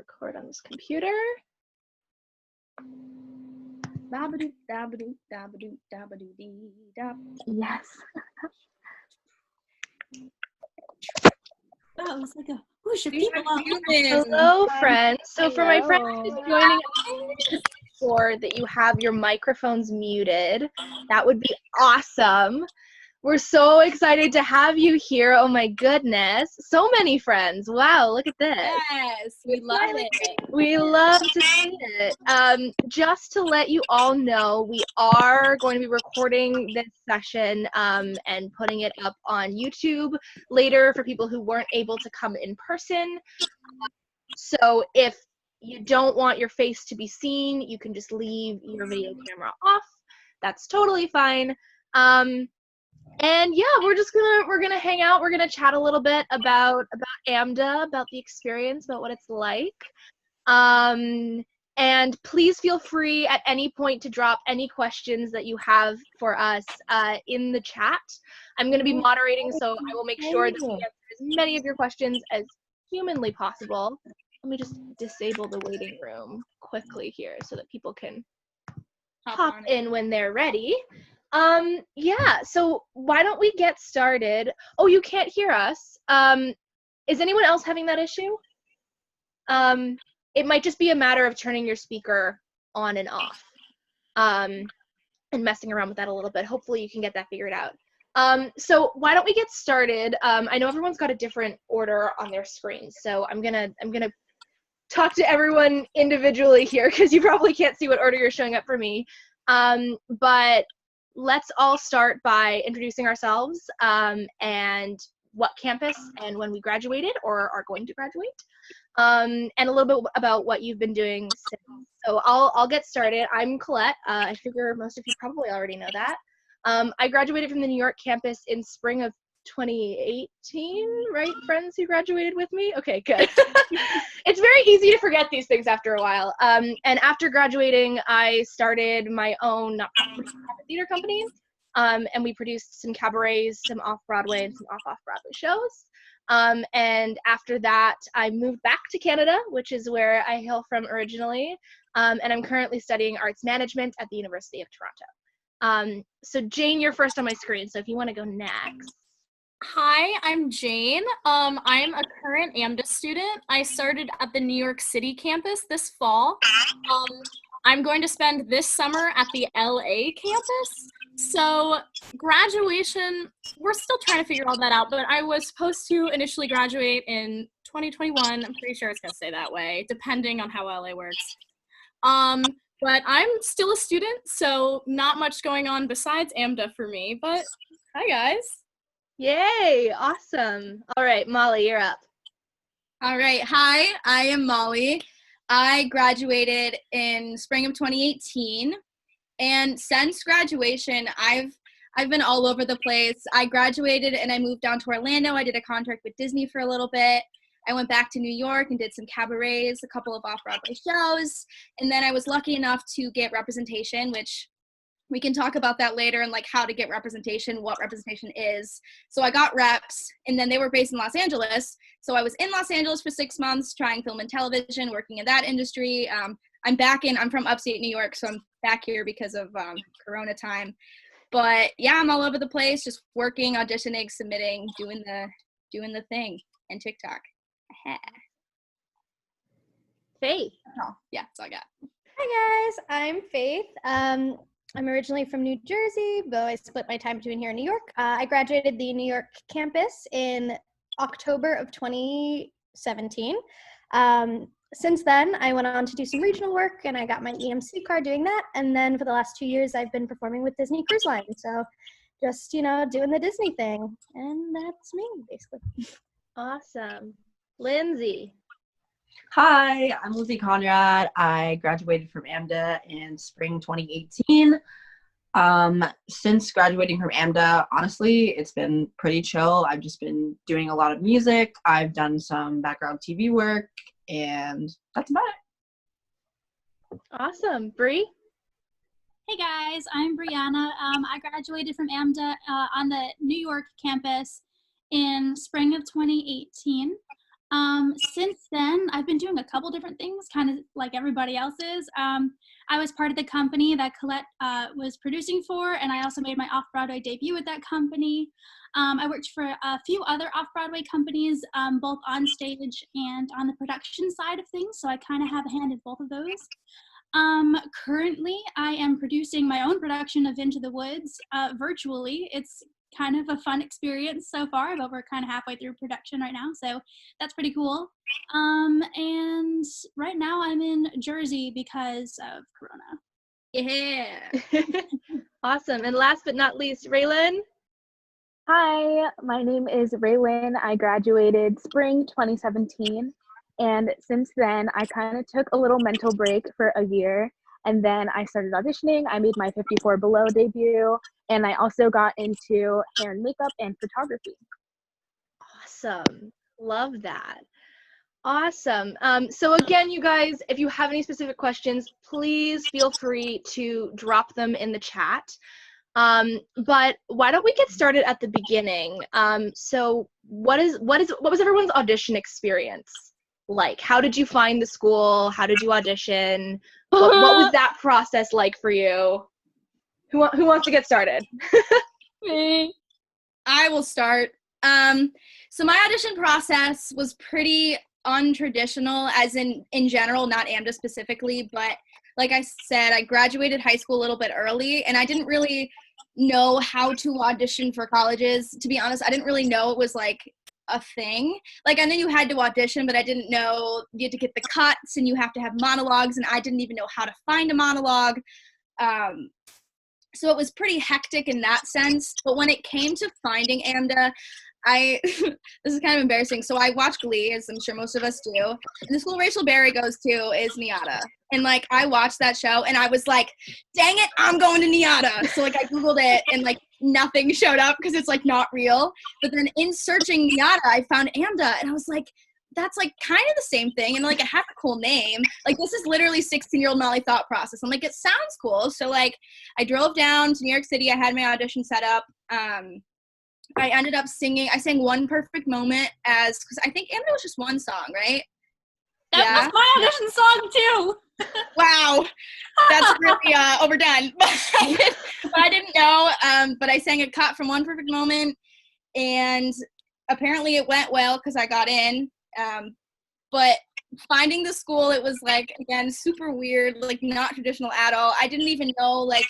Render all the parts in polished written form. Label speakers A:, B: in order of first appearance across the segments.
A: record on this computer. Yes.
B: That was like a whoosh of people on humans.
A: Hello, friends. So for my friend who's joining us, make sure that you have your microphones muted. That would be awesome. We're so excited to have you here. Oh my goodness. So many friends. Wow, look at this.
B: Yes, we love it.
A: We love to see it. Just to let you all know, we are going to be recording this session and putting it up on YouTube later for people who weren't able to come in person. So if you don't want your face to be seen, you can just leave your video camera off. That's totally fine. And yeah, we're gonna hang out. We're gonna chat a little bit about Amda, about the experience, about what it's like. And please feel free at any point to drop any questions that you have for us in the chat. I'm gonna be moderating, so I will make sure that we answer as many of your questions as humanly possible. Let me just disable the waiting room quickly here so that people can hop in when they're ready. Yeah, so why don't we get started? Oh, you can't hear us. Is anyone else having that issue? It might just be a matter of turning your speaker on and off, and messing around with that a little bit. Hopefully you can get that figured out. So why don't we get started? I know everyone's got a different order on their screens, so I'm gonna talk to everyone individually here because you probably can't see what order you're showing up for me. But let's all start by introducing ourselves and what campus and when we graduated or are going to graduate, and a little bit about what you've been doing since. So I'll get started. I'm Colette. I figure most of you probably already know that. I graduated from the New York campus in spring of 2018, right, friends who graduated with me? Okay, good. It's very easy to forget these things after a while. And after graduating, I started my own not-for-profit theater company, and we produced some cabarets, some off-Broadway, and some off-Broadway shows. And after that, I moved back to Canada, which is where I hail from originally, and I'm currently studying arts management at the University of Toronto. So Jane, you're first on my screen, so if you want to go next.
B: Hi, I'm Jane. I'm a current Amda student. I started at the New York City campus this fall. I'm going to spend this summer at the LA campus. So graduation, we're still trying to figure all that out, but I was supposed to initially graduate in 2021. I'm pretty sure it's going to stay that way, depending on how LA works. But I'm still a student, so not much going on besides Amda for me, but hi guys.
A: Yay, awesome. All right, Molly, you're up.
C: All right, hi, I am Molly. I graduated in spring of 2018, and since graduation, I've been all over the place. I graduated and I moved down to Orlando. I did a contract with Disney for a little bit. I went back to New York and did some cabarets, a couple of off-Broadway shows, and then I was lucky enough to get representation, which we can talk about that later and like how to get representation, what representation is. So I got reps, and then they were based in Los Angeles. So I was in Los Angeles for 6 months trying film and television, working in that industry. I'm from upstate New York, so I'm back here because of Corona time. But yeah, I'm all over the place, just working, auditioning, submitting, doing the thing, and TikTok.
A: Faith.
C: Oh, yeah, that's all I got.
D: Hi guys, I'm Faith. I'm originally from New Jersey, though I split my time between here and New York. I graduated the New York campus in October of 2017. Since then, I went on to do some regional work, and I got my EMC card doing that. And then for the last 2 years, I've been performing with Disney Cruise Line. So just, doing the Disney thing. And that's me, basically.
A: Awesome. Lindsey.
E: Hi, I'm Lindsey Conrad. I graduated from Amda in spring 2018. Since graduating from Amda, honestly, it's been pretty chill. I've just been doing a lot of music. I've done some background TV work, and that's about it.
A: Awesome. Bree?
F: Hey guys, I'm Brianna. I graduated from Amda on the New York campus in spring of 2018. Since then, I've been doing a couple different things, kind of like everybody else is. I was part of the company that Colette was producing for, and I also made my off-Broadway debut with that company. I worked for a few other off-Broadway companies, both on stage and on the production side of things, so I kind of have a hand in both of those. Currently, I am producing my own production of Into the Woods virtually. It's kind of a fun experience so far, but we're kind of halfway through production right now, so that's pretty cool. And right now I'm in Jersey because of Corona.
C: Yeah.
A: Awesome. And last but not least, Raelyn.
G: Hi, my name is Raelyn. I graduated spring 2017, and since then I kind of took a little mental break for a year, and then I started auditioning. I made my 54 Below debut, and I also got into hair and makeup and photography.
A: Awesome. Love that. Awesome. So again, you guys, if you have any specific questions, please feel free to drop them in the chat. But why don't we get started at the beginning? So what was everyone's audition experience like? How did you find the school? How did you audition? What was that process like for you? Who wants to get started?
C: Me. I will start. So my audition process was pretty untraditional, as in general, not Amda specifically, but like I said, I graduated high school a little bit early, and I didn't really know how to audition for colleges. To be honest, I didn't really know it was like a thing. Like, I knew you had to audition, but I didn't know you had to get the cuts and you have to have monologues, and I didn't even know how to find a monologue. So it was pretty hectic in that sense. But when it came to finding Amda, this is kind of embarrassing. So I watch Glee, as I'm sure most of us do. And the school Rachel Berry goes to is NIADA. And like, I watched that show and I was like, dang it, I'm going to NIADA. So like, I Googled it and like nothing showed up because it's like not real. But then in searching NIADA, I found Amda and I was like, that's like kind of the same thing. And like, it had a cool name. Like, this is literally 16-year-old Molly thought process. I'm like, it sounds cool. So like, I drove down to New York City. I had my audition set up. I ended up singing. I sang One Perfect Moment because I think Amda was just one song, right?
F: That was my audition song too.
C: Wow, that's really overdone. But I didn't know. But I sang a cut from One Perfect Moment, and apparently it went well because I got in. But finding the school, it was like, again, super weird, like not traditional at all. I didn't even know like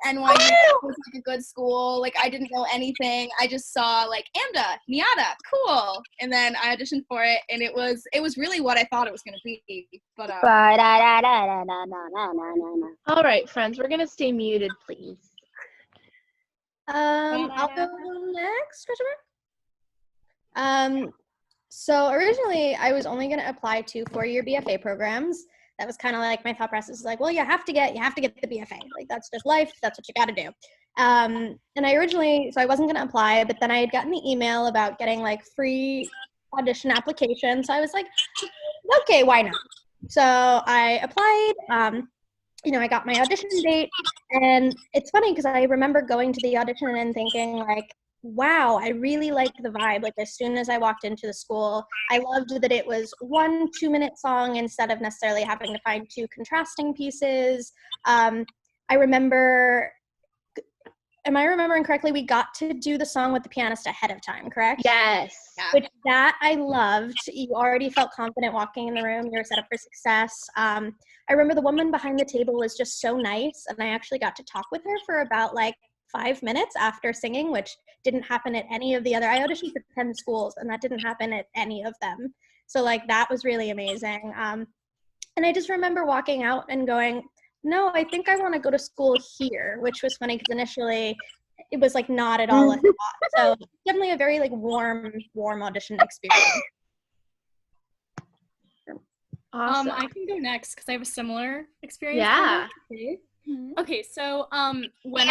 C: NYU was like a good school. Like, I didn't know anything. I just saw like Amda, NIADA, cool. And then I auditioned for it, and it was really what I thought it was going to be. But
A: All right, friends, we're gonna stay muted, please.
D: I'll go next, Christopher. So originally I was only gonna apply to 4-year BFA programs. That was kind of like my thought process is like, well, you have to get the BFA. Like, that's just life. That's what you got to do. And so I wasn't going to apply, but then I had gotten the email about getting like free audition applications. So I was like, okay, why not? So I applied, I got my audition date, and it's funny because I remember going to the audition and thinking like, wow, I really liked the vibe. Like, as soon as I walked into the school, I loved that it was 1 2-minute song instead of necessarily having to find 2 contrasting pieces. Am I remembering correctly, we got to do the song with the pianist ahead of time, correct?
A: Yes.
D: Which that I loved. You already felt confident walking in the room. You were set up for success. I remember the woman behind the table was just so nice, and I actually got to talk with her for about like 5 minutes after singing, which didn't happen at any of the other. I auditioned for 10 schools, and that didn't happen at any of them. So like, that was really amazing. And I just remember walking out and going, no, I think I want to go to school here, which was funny because initially it was like not at all a thought. So definitely a very like warm audition experience.
A: Awesome.
B: I can go next because I have a similar experience.
A: Yeah.
B: Okay, so when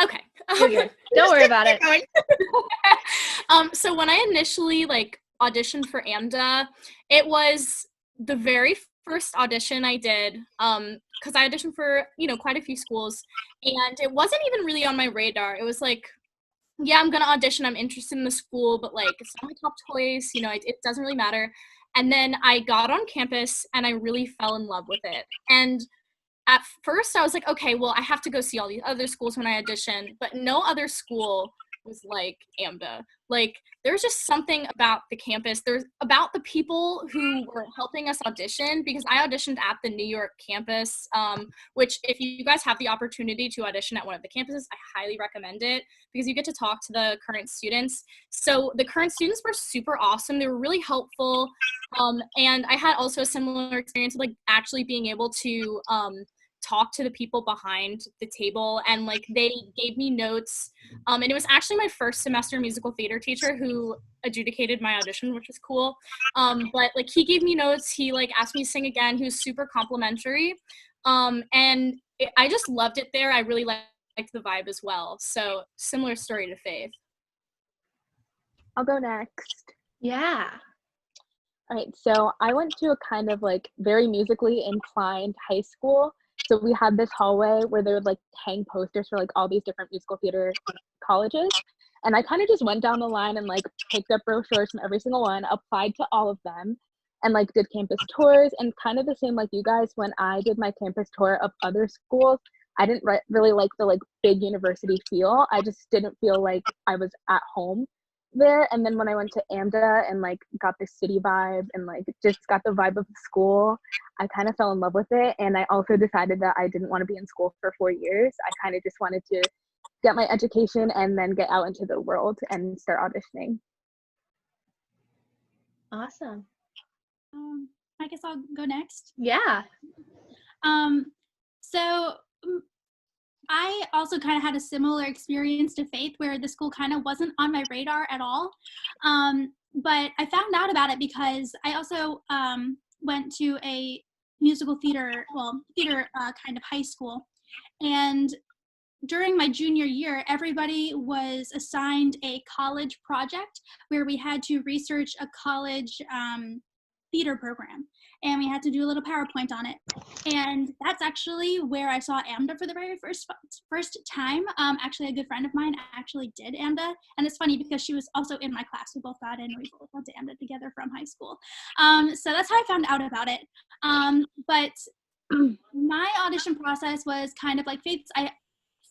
B: Okay.
A: You're good. Don't worry about it.
B: So when I initially like auditioned for Amda, it was the very first audition I did, because I auditioned for, quite a few schools, and it wasn't even really on my radar. It was like, yeah, I'm gonna audition, I'm interested in the school, but like it's not my top choice, you know, it doesn't really matter. And then I got on campus and I really fell in love with it. And at first I was like, okay, well, I have to go see all these other schools when I audition, but no other school was like Amda. Like, there's just something about the campus. There's about the people who were helping us audition, because I auditioned at the New York campus, which if you guys have the opportunity to audition at one of the campuses, I highly recommend it, because you get to talk to the current students. So the current students were super awesome. They were really helpful. And I had also a similar experience of like actually being able to talk to the people behind the table, and like they gave me notes, and it was actually my first semester musical theater teacher who adjudicated my audition, which was cool. But like he gave me notes, he like asked me to sing again, he was super complimentary, and I just loved it there. I really liked the vibe as well. So similar story to Faith.
G: I'll go next.
A: Yeah.
G: All right, so I went to a kind of like very musically inclined high school. So we had this hallway where they would like hang posters for like all these different musical theater colleges. And I kind of just went down the line and like picked up brochures from every single one, applied to all of them, and like did campus tours. And kind of the same like you guys, when I did my campus tour of other schools, I didn't really like the like big university feel. I just didn't feel like I was at home there. And then when I went to Amda and like got the city vibe and like just got the vibe of the school, I kind of fell in love with it. And I also decided that I didn't want to be in school for 4 years. I kind of just wanted to get my education and then get out into the world and start auditioning.
A: Awesome.
F: I guess I'll go next.
A: Yeah.
F: So I also kind of had a similar experience to Faith, where the school kind of wasn't on my radar at all. But I found out about it because I also went to a musical theater, kind of high school. And during my junior year, everybody was assigned a college project where we had to research a college theater program, and we had to do a little PowerPoint on it. And that's actually where I saw Amda for the very first time. Actually, a good friend of mine actually did Amda, and it's funny because she was also in my class. We both got in, we both went to Amda together from high school. So that's how I found out about it. But my audition process was kind of like Faith's. I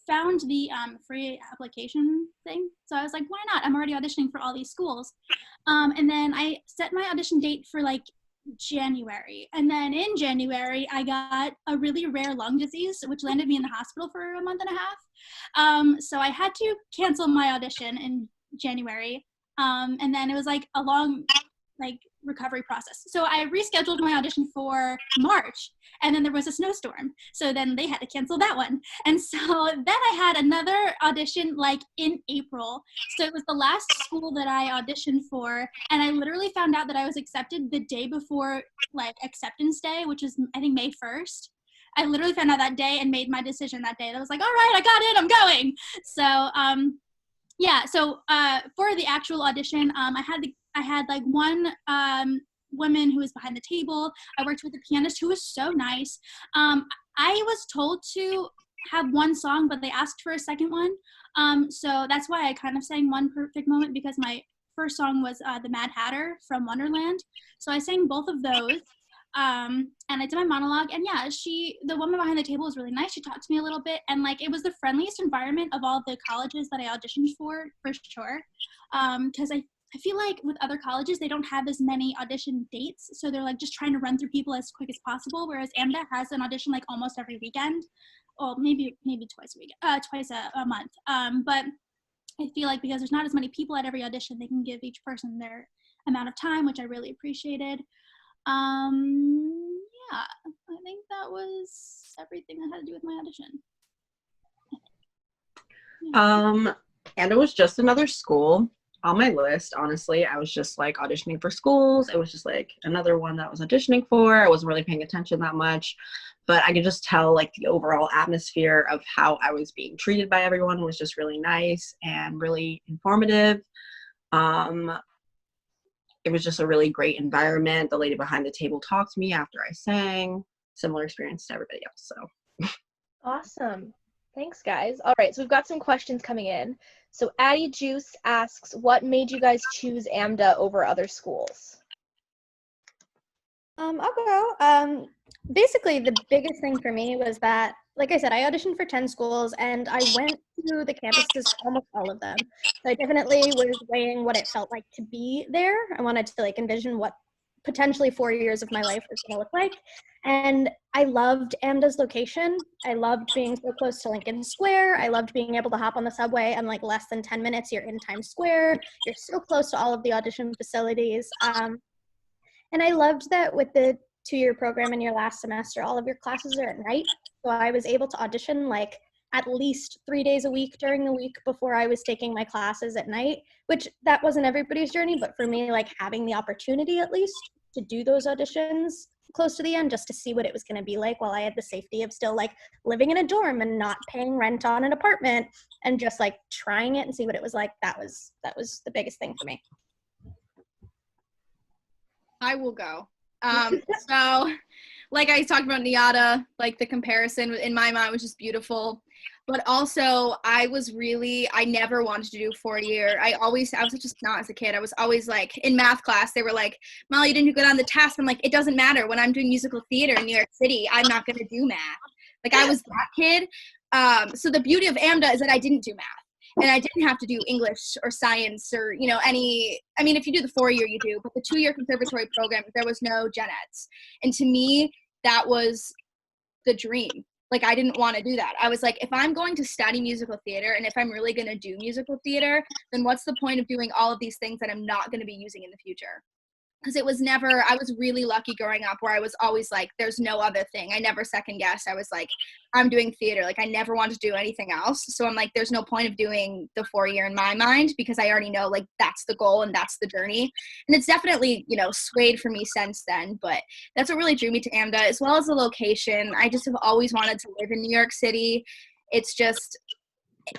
F: found the free application thing, so I was like, why not? I'm already auditioning for all these schools. And then I set my audition date for like January, and then in January I got a really rare lung disease which landed me in the hospital for a month and a half. So I had to cancel my audition in January, and then it was like a long recovery process. So I rescheduled my audition for March, and then there was a snowstorm, so then they had to cancel that one. And so then I had another audition like in April. So it was the last school that I auditioned for, and I literally found out that I was accepted the day before like acceptance day, which is I think May 1st. I literally found out that day and made my decision that day. And I was like, all right, I got it, I'm going. So yeah, so for the actual audition, I had like one woman who was behind the table. I worked with a pianist who was so nice. I was told to have one song, but they asked for a second one. So that's why I kind of sang One Perfect Moment, because my first song was the Mad Hatter from Wonderland. So I sang both of those. And I did my monologue, and yeah, the woman behind the table was really nice. She talked to me a little bit, and like it was the friendliest environment of all the colleges that I auditioned for sure. Because I feel like with other colleges, they don't have as many audition dates, so they're like just trying to run through people as quick as possible, whereas Amda has an audition like almost every weekend, or maybe twice a month. But I feel like because there's not as many people at every audition, they can give each person their amount of time, which I really appreciated. Yeah, I think that was everything that had to do with my audition.
E: Yeah. And it was just another school on my list. Honestly, I was just like auditioning for schools. It was just like another one that I was auditioning for. I wasn't really paying attention that much, but I could just tell like the overall atmosphere of how I was being treated by everyone was just really nice and really informative. It was just a really great environment. The lady behind the table talked to me after I sang. Similar experience to everybody else. So
A: Awesome. Thanks, guys. All right, so we've got some questions coming in. So Addie Juice asks, what made you guys choose Amda over other schools?
D: I'll go. Basically, the biggest thing for me was that, like I said, I auditioned for 10 schools and I went to the campuses, almost all of them. So I definitely was weighing what it felt like to be there. I wanted to like envision what potentially 4 years of my life was going to look like. And I loved Amda's location. I loved being so close to Lincoln Square. I loved being able to hop on the subway and like less than 10 minutes, you're in Times Square. You're so close to all of the audition facilities. And I loved that with the 2-year program in your last semester, all of your classes are at night. So I was able to audition like at least 3 days a week during the week before I was taking my classes at night, which that wasn't everybody's journey, but for me, like having the opportunity at least to do those auditions close to the end just to see what it was going to be like while I had the safety of still like living in a dorm and not paying rent on an apartment and just like trying it and see what it was like. That was the biggest thing for me.
C: I will go. So like I talked about NIADA, like the comparison in my mind was just beautiful. But also I never wanted to do 4-year. I was such a snot as a kid. I was always like in math class, they were like, Molly, you didn't do good on the test. I'm like, it doesn't matter. When I'm doing musical theater in New York City, I'm not going to do math. Like I was that kid. So the beauty of Amda is that I didn't do math. And I didn't have to do English or science or, if you do the 4-year, you do, but the 2-year conservatory program, there was no gen eds. And to me, that was the dream. Like, I didn't want to do that. I was like, if I'm going to study musical theater and if I'm really going to do musical theater, then what's the point of doing all of these things that I'm not going to be using in the future? Because I was really lucky growing up where I was always like, there's no other thing. I never second guessed. I was like, I'm doing theater. Like I never wanted to do anything else. So I'm like, there's no point of doing the 4-year in my mind because I already know like that's the goal and that's the journey. And it's definitely, swayed for me since then. But that's what really drew me to Amda, as well as the location. I just have always wanted to live in New York City. It's just,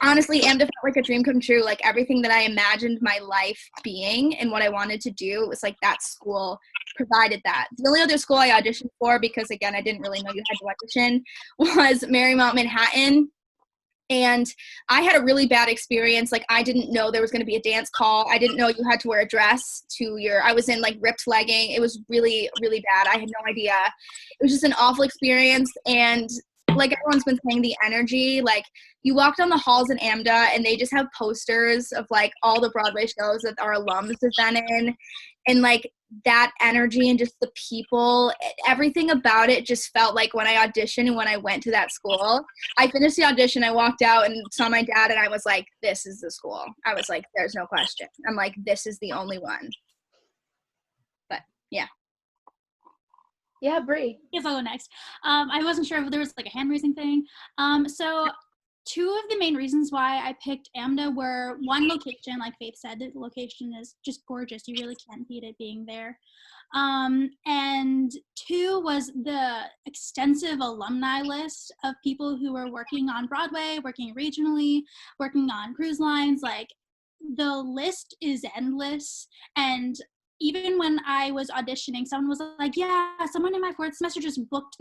C: honestly, Amda felt like a dream come true. Like everything that I imagined my life being and what I wanted to do, it was like that school provided that. The only other school I auditioned for, because again, I didn't really know you had to audition, was Marymount Manhattan. And I had a really bad experience. Like I didn't know there was going to be a dance call. I didn't know you had to wear a dress I was in like ripped legging. It was really, really bad. I had no idea. It was just an awful experience. And like everyone's been saying, the energy, like you walk down the halls in Amda and they just have posters of like all the Broadway shows that our alums have been in, and like that energy and just the people, everything about it just felt like when I auditioned and when I went to that school. I finished the audition, I walked out and saw my dad and I was like, this is the school. I was like, there's no question. I'm like, this is the only one. But yeah.
A: Yeah, Bree.
F: Yes, I'll go next. I wasn't sure if there was like a hand raising thing. So 2 of the main reasons why I picked Amda were, one, location. Like Faith said, the location is just gorgeous. You really can't beat it being there. And 2 was the extensive alumni list of people who were working on Broadway, working regionally, working on cruise lines. Like the list is endless. And even when I was auditioning, someone was like, yeah, someone in my 4th semester just booked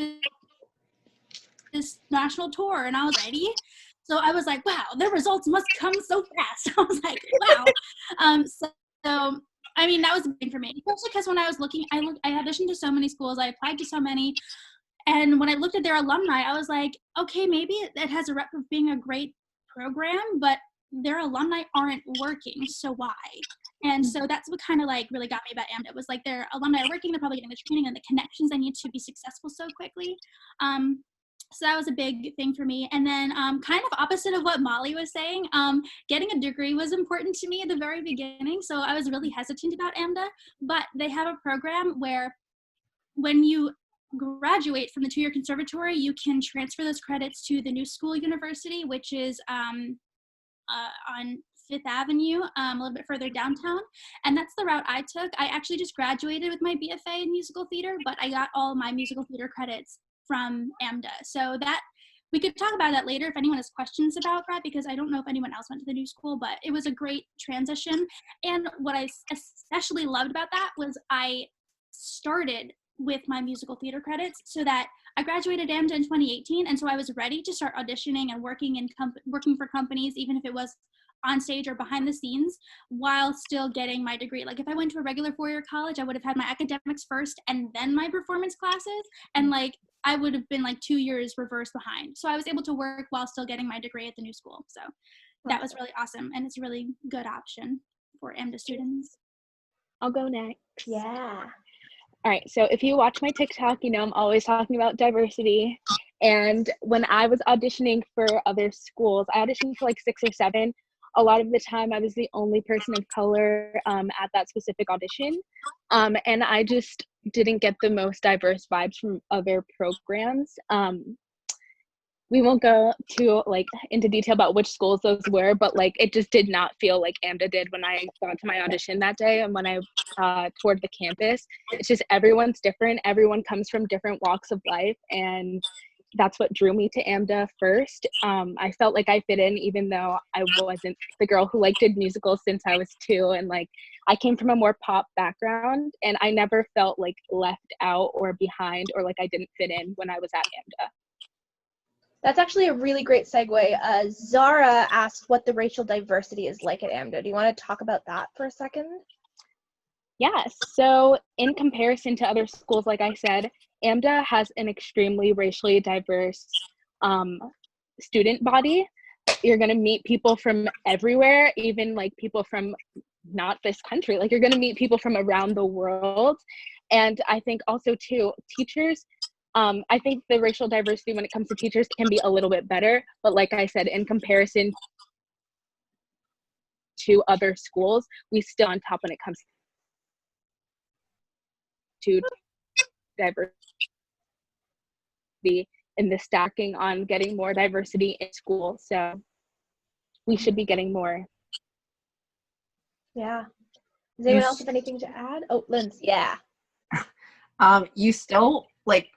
F: this national tour, and I was ready. So I was like, wow, the results must come so fast. I was like, wow. So I mean, that was a big thing for me, especially because when I was looking, I auditioned to so many schools, I applied to so many, and when I looked at their alumni, I was like, okay, maybe it has a rep of being a great program, but their alumni aren't working, so why? And so that's what kind of like really got me about Amda, was like their alumni are working, they're probably getting the training and the connections they need to be successful so quickly. So that was a big thing for me. And then kind of opposite of what Molly was saying, getting a degree was important to me at the very beginning. So I was really hesitant about Amda, but they have a program where when you graduate from the 2-year conservatory, you can transfer those credits to the New School University, which is on 5th Avenue, a little bit further downtown. And that's the route I took. I actually just graduated with my BFA in musical theater, but I got all my musical theater credits from Amda. So that, we could talk about that later if anyone has questions about that, because I don't know if anyone else went to the new school, but it was a great transition. And what I especially loved about that was I started with my musical theater credits, so that I graduated Amda in 2018, and so I was ready to start auditioning and working for companies, even if it was on stage or behind the scenes, while still getting my degree. Like if I went to a regular four-year college, I would have had my academics first and then my performance classes, and like I would have been like 2 years reverse behind. So I was able to work while still getting my degree at the new school. So that was really awesome, and it's a really good option for AMDA students.
G: I'll go next.
A: Yeah.
G: All right, so if you watch my TikTok, you know I'm always talking about diversity. And when I was auditioning for other schools, I auditioned for like 6 or 7. A lot of the time I was the only person of color at that specific audition. And I just didn't get the most diverse vibes from other programs. We won't go too like into detail about which schools those were, but like it just did not feel like AMDA did when I got to my audition that day and when I toured the campus. It's just everyone's different. Everyone comes from different walks of life, and that's what drew me to AMDA first. I felt like I fit in, even though I wasn't the girl who like did musicals since I was 2, and like I came from a more pop background, and I never felt like left out or behind or like I didn't fit in when I was at AMDA.
A: That's actually a really great segue. Zara asked what the racial diversity is like at AMDA. Do you want to talk about that for a second?
G: Yes. So in comparison to other schools, like I said, AMDA has an extremely racially diverse student body. You're going to meet people from everywhere, even like people from not this country. Like you're going to meet people from around the world. And I think also too, teachers, I think the racial diversity when it comes to teachers can be a little bit better. But like I said, in comparison to other schools, we still on top when it comes to diversity in the stacking on getting more diversity in school. So we should be getting more.
A: Yeah. Does anyone else have anything to add? Oh, Lindsey, yeah.
E: You still like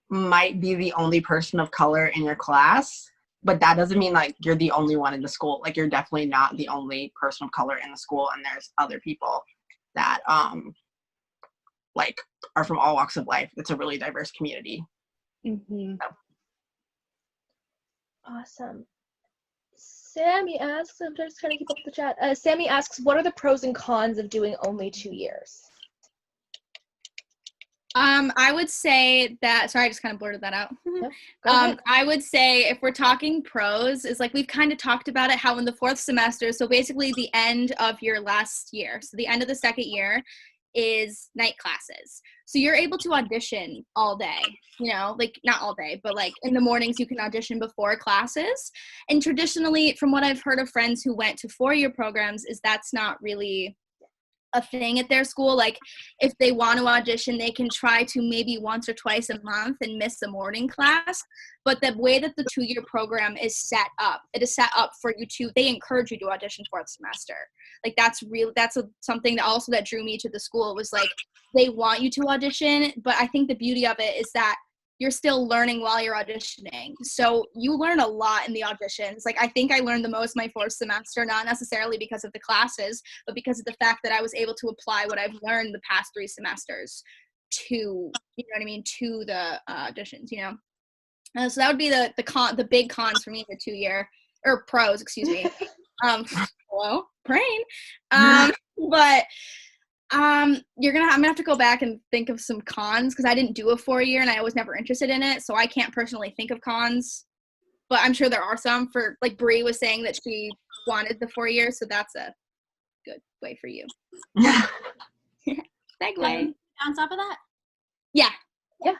E: might be the only person of color in your class, but that doesn't mean like you're the only one in the school. Like you're definitely not the only person of color in the school, and there's other people that like are from all walks of life. It's a really diverse community.
G: Mm-hmm.
E: So.
A: Awesome. Sammy asks, I'm just trying to keep up with the chat. Sammy asks, what are the pros and cons of doing only 2 years?
C: I would say that, sorry, I just kind of blurted that out.
A: No, go ahead.
C: I would say if we're talking pros, is like we've kind of talked about it, how in the 4th semester, so basically the end of your last year, so the end of the 2nd year is night classes. So you're able to audition all day, you know, like not all day, but like in the mornings you can audition before classes. And traditionally, from what I've heard of friends who went to 4-year programs, is that's not really a thing at their school. Like if they want to audition, they can try to maybe once or twice a month and miss a morning class. But the way that the 2-year program is set up, it is set up for you to, they encourage you to audition 4th semester. Like that's something that also that drew me to the school, was like they want you to audition, but I think the beauty of it is that you're still learning while you're auditioning. So you learn a lot in the auditions. Like I think I learned the most my 4th semester, not necessarily because of the classes, but because of the fact that I was able to apply what I've learned the past 3 semesters to, you know what I mean, to the auditions, you know? So that would be the big cons for me in the 2-year, or pros, excuse me. Hello, brain. But I'm gonna have to go back and think of some cons, because I didn't do a 4-year and I was never interested in it, so I can't personally think of cons, but I'm sure there are some. For like Bree was saying that she wanted the 4 years, so that's a good way for you. Segue.
F: On top of that?
C: Yeah.
F: So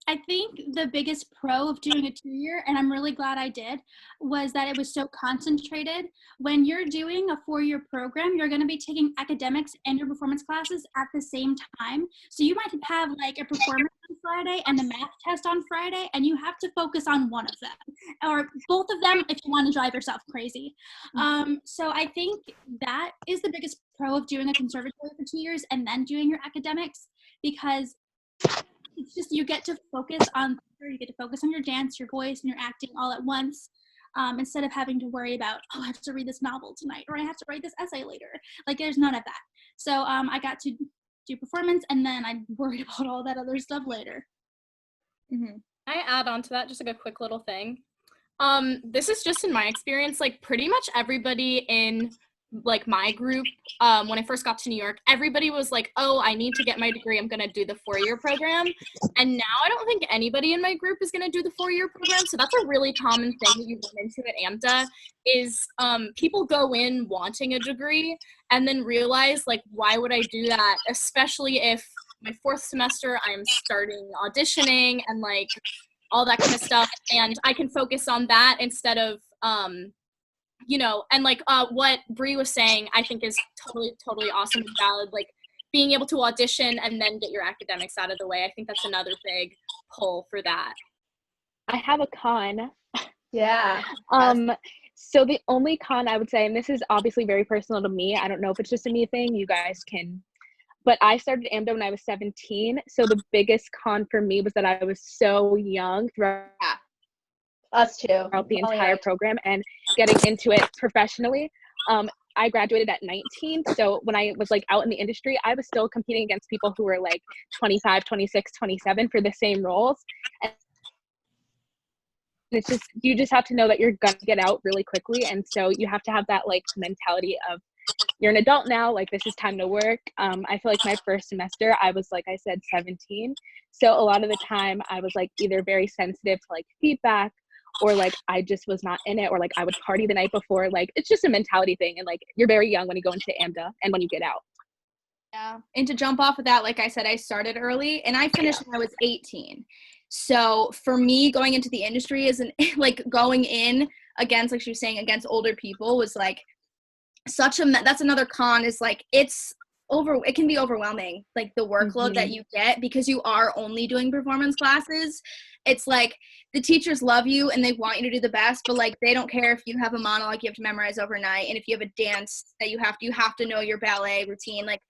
F: I think the biggest pro of doing a 2-year, and I'm really glad I did, was that it was so concentrated. When you're doing a 4-year program, you're going to be taking academics and your performance classes at the same time. So you might have like a performance on Friday and a math test on Friday, and you have to focus on one of them, or both of them if you want to drive yourself crazy. So I think that is the biggest pro of doing a conservatory for 2 years and then doing your academics, because it's just, you get to focus on your dance, your voice, and your acting all at once, instead of having to worry about, oh, I have to read this novel tonight, or I have to write this essay later. Like there's none of that. So I got to do performance, and then I'd worry about all that other stuff later.
B: I add on to that just like a quick little thing. This is just in my experience, like pretty much everybody in like my group, when I first got to New York, everybody was like, oh, I need to get my degree, I'm gonna do the 4-year program. And now I don't think anybody in my group is gonna do the 4-year program. So that's a really common thing that you run into at Amda is people go in wanting a degree and then realize like, why would I do that? Especially if my 4th semester I'm starting auditioning and like all that kind of stuff, and I can focus on that instead of you know, and like what Bree was saying, I think is totally awesome and valid. Like being able to audition and then get your academics out of the way. I think that's another big pull for that.
G: I have a con.
A: Yeah.
G: So the only con I would say, and this is obviously very personal to me, I don't know if it's just a me thing, you guys can, but I started Amda when I was 17. So the biggest con for me was that I was so young throughout
A: Us too.
G: the entire program and getting into it professionally. I graduated at 19. So when I was like out in the industry, I was still competing against people who were like 25, 26, 27 for the same roles. And it's just, you just have to know that you're going to get out really quickly. And so you have to have that like mentality of you're an adult now, like this is time to work. I feel like my first semester, I was, like I said, 17. So a lot of the time I was like either very sensitive to like feedback, or like I just was not in it, or like I would party the night before. Like it's just a mentality thing, and like you're very young when you go into Amda and when you get out.
C: Yeah, and to jump off of that, like I said, I started early and I finished when I was 18. So for me, going into the industry isn't like going in against, like she was saying, against older people was like that's another con, is like it can be overwhelming, like the workload that you get because you are only doing performance classes. It's like the teachers love you and they want you to do the best, but like they don't care if you have a monologue you have to memorize overnight, and if you have a dance that you have to know your ballet routine. Like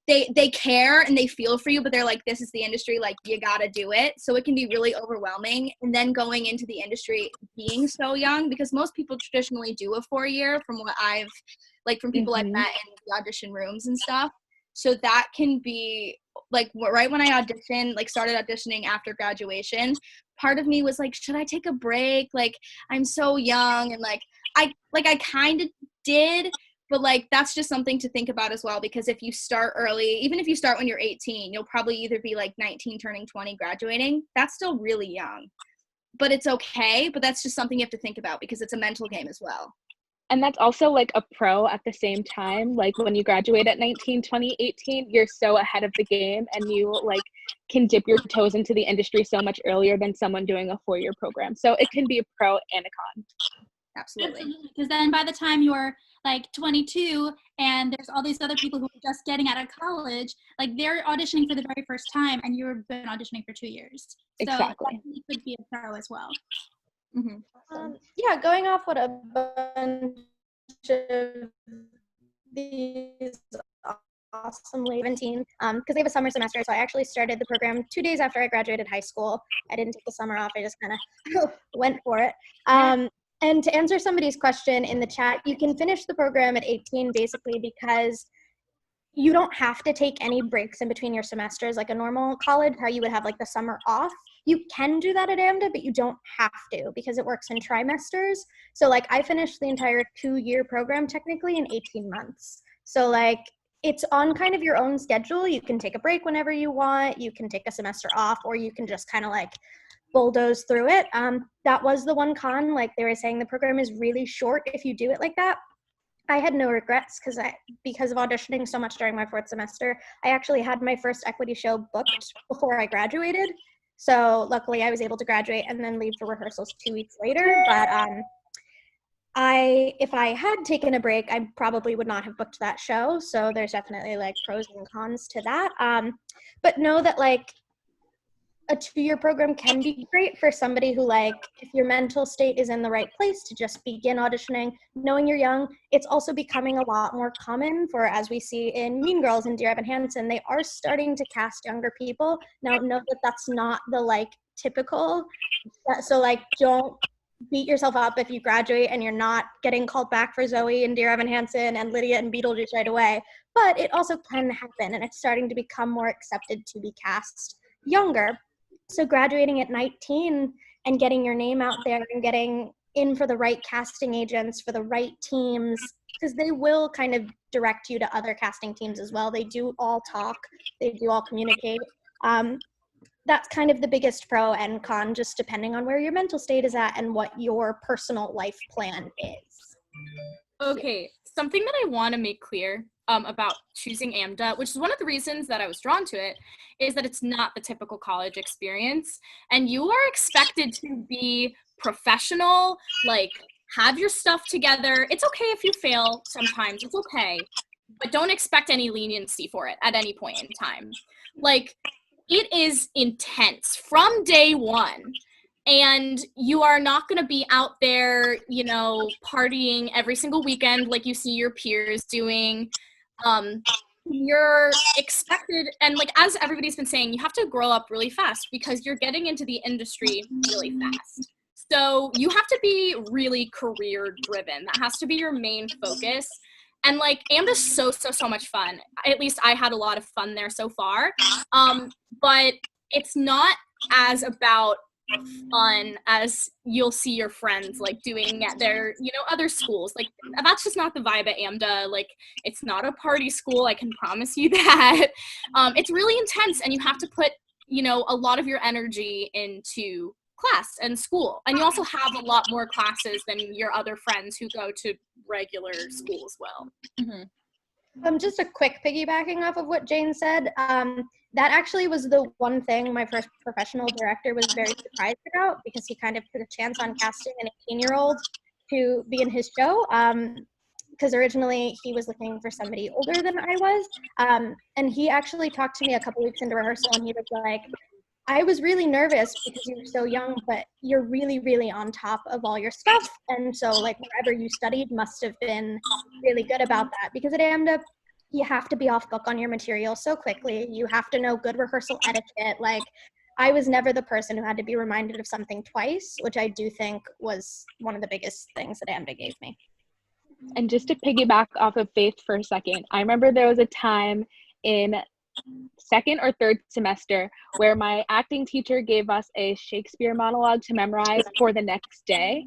C: they care and they feel for you, but they're like, this is the industry, like you gotta do it. So it can be really overwhelming. And then going into the industry being so young, because most people traditionally do a 4-year from what I've like from people I've met in the audition rooms and stuff. So that can be like right when I auditioned, like started auditioning after graduation, part of me was like, should I take a break? Like I'm so young, and like I kind of did, but like that's just something to think about as well, because if you start early, even if you start when you're 18, you'll probably either be like 19 turning 20 graduating. That's still really young, but it's okay. But that's just something you have to think about because it's a mental game as well.
G: And that's also like a pro at the same time. Like when you graduate at 19, 20, 18, you're so ahead of the game, and you like can dip your toes into the industry so much earlier than someone doing a 4-year program. So it can be a pro and a con.
C: Absolutely.
F: Because then by the time you're like 22 and there's all these other people who are just getting out of college, like they're auditioning for the very first time and you've been auditioning for 2 years. So
G: Exactly.
F: it could be a pro as well.
D: Yeah, going off what a bunch of these awesome late 17, because they have a summer semester, so I actually started the program 2 days after I graduated high school. I didn't take the summer off, I just kind of went for it. And to answer somebody's question in the chat, you can finish the program at 18 basically because you don't have to take any breaks in between your semesters like a normal college, how you would have like the summer off. You can do that at Amda, but you don't have to because it works in trimesters. So like I finished the entire 2-year program technically in 18 months. So like it's on kind of your own schedule. You can take a break whenever you want. You can take a semester off, or you can just kind of like bulldoze through it. That was the one con, like they were saying, the program is really short if you do it like that. I had no regrets because of auditioning so much during my 4th semester. I actually had my first equity show booked before I graduated. So luckily I was able to graduate and then leave for rehearsals 2 weeks later. But if I had taken a break, I probably would not have booked that show. So there's definitely like pros and cons to that. But know that like a 2-year program can be great for somebody who, like, if your mental state is in the right place to just begin auditioning, knowing you're young. It's also becoming a lot more common for, as we see in Mean Girls and Dear Evan Hansen, they are starting to cast younger people. Now, know that that's not the, like, typical. So, like, don't beat yourself up if you graduate and you're not getting called back for Zoe and Dear Evan Hansen and Lydia and Beetlejuice right away. But it also can happen, and it's starting to become more accepted to be cast younger. So graduating at 19 and getting your name out there and getting in for the right casting agents, for the right teams, because they will kind of direct you to other casting teams as well. They do all talk, they do all communicate. That's kind of the biggest pro and con, just depending on where your mental state is at and what your personal life plan is.
B: Okay, something that I want to make clear about choosing Amda, which is one of the reasons that I was drawn to it, is that it's not the typical college experience. And you are expected to be professional, like have your stuff together. It's okay if you fail sometimes, it's okay. But don't expect any leniency for it at any point in time. Like, it is intense from day one, and you are not going to be out there, you know, partying every single weekend like you see your peers doing. You're expected, and like as everybody's been saying, you have to grow up really fast because you're getting into the industry really fast. So you have to be really career driven. That has to be your main focus. And like Amda's so much fun. At least I had a lot of fun there so far. But it's not as about fun as you'll see your friends like doing at their, you know, other schools. Like that's just not the vibe at Amda. Like it's not a party school, I can promise you that. It's really intense, and you have to put, you know, a lot of your energy into class and school, and you also have a lot more classes than your other friends who go to regular school as well.
D: Just a quick piggybacking off of what Jane said, that actually was the one thing my first professional director was very surprised about, because he kind of took a chance on casting an 18-year-old to be in his show, because originally he was looking for somebody older than I was, and he actually talked to me a couple weeks into rehearsal, and he was like, I was really nervous because you were so young, but you're really, really on top of all your stuff. And so like wherever you studied must have been really good about that, because at Amda, you have to be off book on your material so quickly. You have to know good rehearsal etiquette. Like I was never the person who had to be reminded of something twice, which I do think was one of the biggest things that Amda gave me.
G: And just to piggyback off of Faith for a second, I remember there was a time in second or third semester where my acting teacher gave us a Shakespeare monologue to memorize for the next day.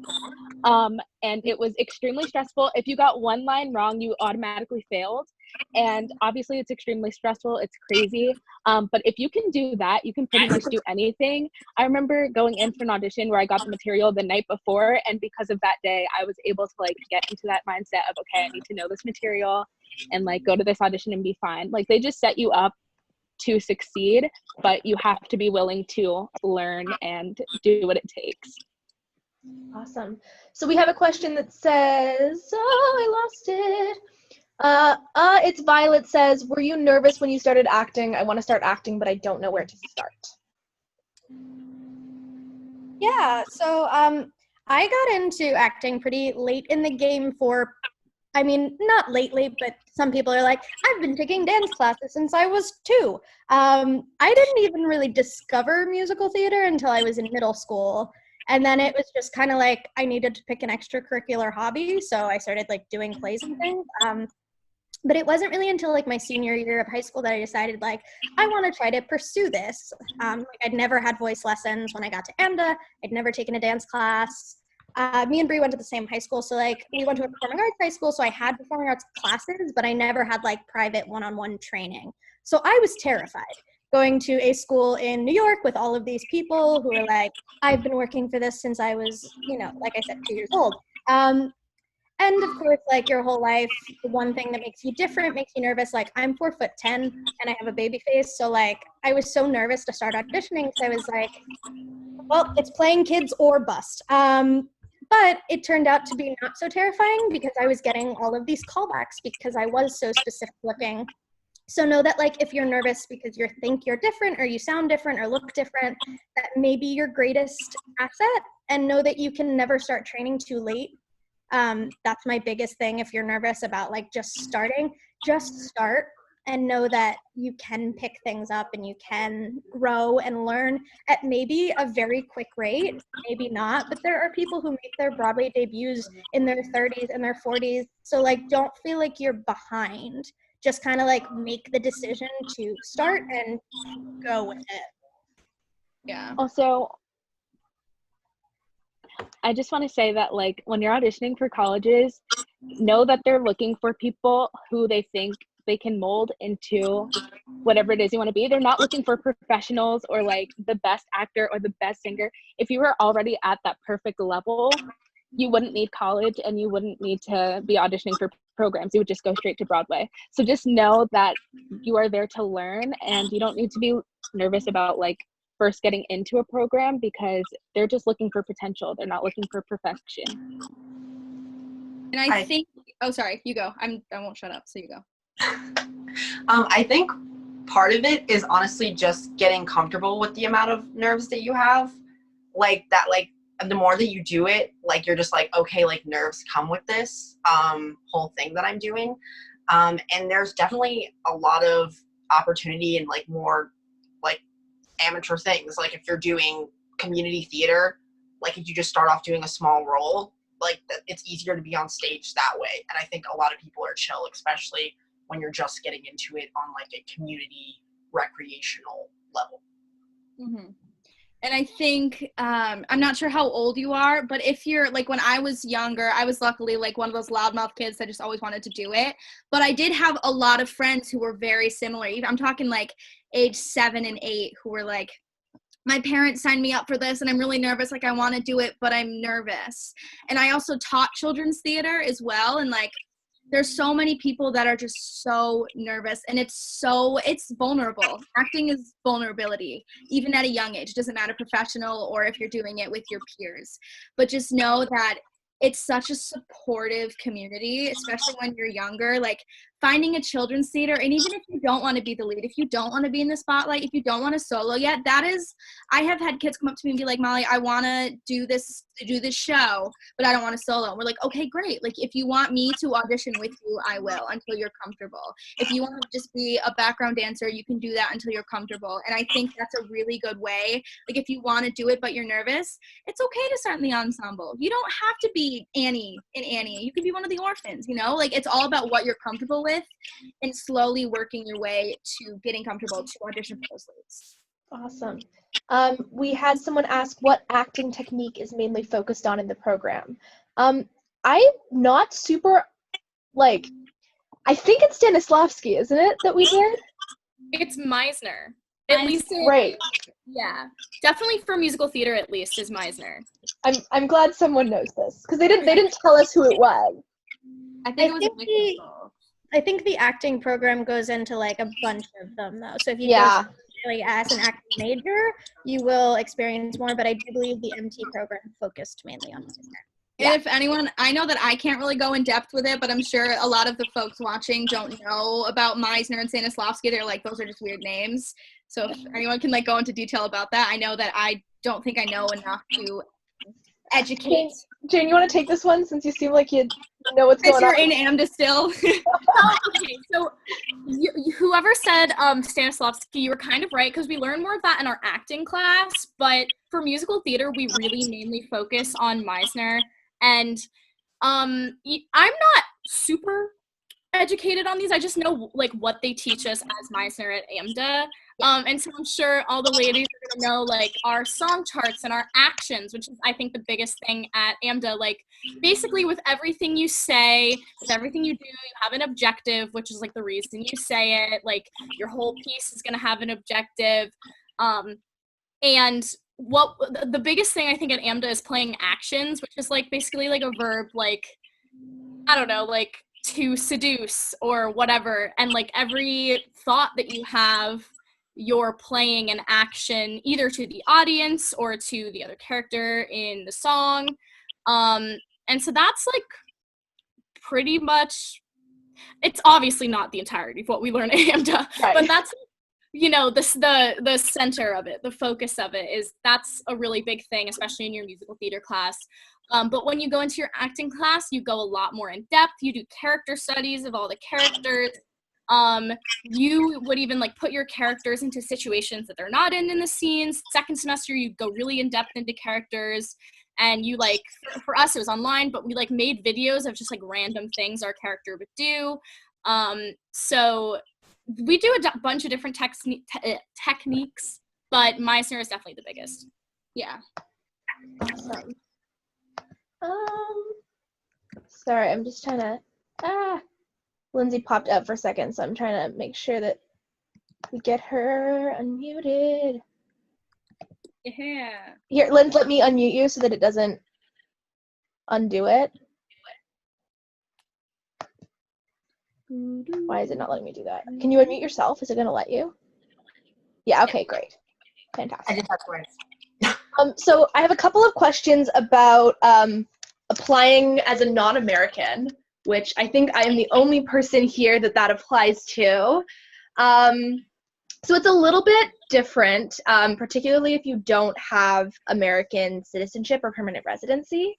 G: And it was extremely stressful. If you got one line wrong, you automatically failed. And obviously it's extremely stressful. It's crazy. But if you can do that, you can pretty much do anything. I remember going in for an audition where I got the material the night before. And because of that day, I was able to like get into that mindset of, okay, I need to know this material and like go to this audition and be fine. Like they just set you up to succeed, but you have to be willing to learn and do what it takes.
A: Awesome. So we have a question that says, oh, I lost it. It's Violet says, were you nervous when you started acting? I want to start acting, but I don't know where to start.
D: Yeah, so I got into acting pretty late in the game for, I mean, not lately, but some people are like, I've been taking dance classes since I was 2. I didn't even really discover musical theater until I was in middle school. And then it was just kind of like I needed to pick an extracurricular hobby. So I started like doing plays and things. But it wasn't really until like my senior year of high school that I decided like, I want to try to pursue this. Like I'd never had voice lessons when I got to Amda. I'd never taken a dance class. Me and Brie went to the same high school. So like we went to a performing arts high school. So I had performing arts classes, but I never had like private one-on-one training. So I was terrified going to a school in New York with all of these people who were like, I've been working for this since I was, you know, like I said, 2 years old. And of course, like your whole life, the one thing that makes you different, makes you nervous. Like I'm 4'10" and I have a baby face. So like, I was so nervous to start auditioning because I was like, well, it's playing kids or bust. But it turned out to be not so terrifying because I was getting all of these callbacks because I was so specific looking. So know that like if you're nervous because you think you're different or you sound different or look different, that may be your greatest asset, and know that you can never start training too late. That's my biggest thing. If you're nervous about like just starting, just start and know that you can pick things up and you can grow and learn at maybe a very quick rate, maybe not, but there are people who make their Broadway debuts in their 30s and their 40s. So like, don't feel like you're behind. Just kind of like make the decision to start and go with it.
C: Yeah.
G: Also, I just want to say that, like, when you're auditioning for colleges, know that they're looking for people who they think they can mold into whatever it is you want to be. They're not looking for professionals or like the best actor or the best singer. If you were already at that perfect level, you wouldn't need college and you wouldn't need to be auditioning for programs. You would just go straight to Broadway. So just know that you are there to learn, and you don't need to be nervous about like first getting into a program, because they're just looking for potential. They're not looking for perfection.
C: And I think, oh, sorry, you go. I won't shut up, so you go.
E: I think part of it is honestly just getting comfortable with the amount of nerves that you have. Like that, like the more that you do it, like you're just like, okay, like nerves come with this whole thing that I'm doing. And there's definitely a lot of opportunity and like more like amateur things. Like if you're doing community theater, like if you just start off doing a small role, like it's easier to be on stage that way. And I think a lot of people are chill, especially when you're just getting into it on like a community recreational level.
C: Mm-hmm. And I think, I'm not sure how old you are, but if you're, like, when I was younger, I was luckily, like, one of those loudmouth kids that just always wanted to do it. But I did have a lot of friends who were very similar. I'm talking, like, age 7 and 8, who were, like, my parents signed me up for this, and I'm really nervous. Like, I want to do it, but I'm nervous. And I also taught children's theater as well, and, like, there's so many people that are just so nervous, and it's vulnerable. Acting is vulnerability, even at a young age. It doesn't matter professional or if you're doing it with your peers. But just know that it's such a supportive community, especially when you're younger. Like, finding a children's theater, and even if you don't want to be the lead, if you don't want to be in the spotlight, if you don't want to solo yet, I have had kids come up to me and be like, Molly, I want to do this show, but I don't want to solo. And we're like, okay, great. Like, if you want me to audition with you, I will, until you're comfortable. If you want to just be a background dancer, you can do that until you're comfortable. And I think that's a really good way. Like, if you want to do it, but you're nervous, it's okay to start in the ensemble. You don't have to be Annie in Annie. You can be one of the orphans, you know? Like, it's all about what you're comfortable with and slowly working your way to getting comfortable to audition for those leads.
A: Awesome. We had someone ask what acting technique is mainly focused on in the program. I'm not super, like, I think it's Stanislavski, isn't it, that we did?
B: It's Meisner. At least
A: Right.
B: Yeah. Definitely for musical theater, at least, is Meisner.
A: I'm glad someone knows this, because they didn't tell us who it was.
B: I think it was a mix of both.
D: I think the acting program goes into like a bunch of them though. So if you go really as an acting major, you will experience more, but I do believe the MT program focused mainly on Meisner.
C: And if anyone, I know that I can't really go in depth with it, but I'm sure a lot of the folks watching don't know about Meisner and Stanislavski. They're like, those are just weird names. So if anyone can like go into detail about that, I know that I don't think I know enough to educate.
A: Jane, you want to take this one since you seem like you know what's going on?
C: You're in Amda still.
B: Okay, so whoever said Stanislavski, you were kind of right, because we learn more of that in our acting class, but for musical theater, we really mainly focus on Meisner, and I'm not super educated on these. I just know like what they teach us as Meisner at Amda. And so I'm sure all the ladies are gonna know like our song charts and our actions, which is I think the biggest thing at Amda. Like basically with everything you say, with everything you do, you have an objective, which is like the reason you say it. Like your whole piece is gonna have an objective. And what the biggest thing I think at Amda is playing actions, which is like basically like a verb, like I don't know, like to seduce or whatever, and like every thought that you have, you're playing an action either to the audience or to the other character in the song. And so that's like pretty much, it's obviously not the entirety of what we learn at Amda, right. But that's, you know, the center of it, the focus of it is that's a really big thing, especially in your musical theater class. But when you go into your acting class, you go a lot more in depth. You do character studies of all the characters. You would even like put your characters into situations that they're not in the scenes. Second semester, you go really in depth into characters, and you like, for us it was online, but we like made videos of just like random things our character would do. So we do a bunch of different techniques, but Meisner is definitely the biggest.
C: Yeah.
A: Awesome. Sorry, I'm just trying to, Lindsey popped up for a second, so I'm trying to make sure that we get her unmuted.
B: Yeah.
A: Here, Linz, let me unmute you so that it doesn't undo it. Why is it not letting me do that? Can you unmute yourself? Is it going to let you? Yeah, okay, great. Fantastic.
E: I just have words.
A: So I have a couple of questions about applying as a non-American, which I think I am the only person here that applies to. So it's a little bit different, particularly if you don't have American citizenship or permanent residency.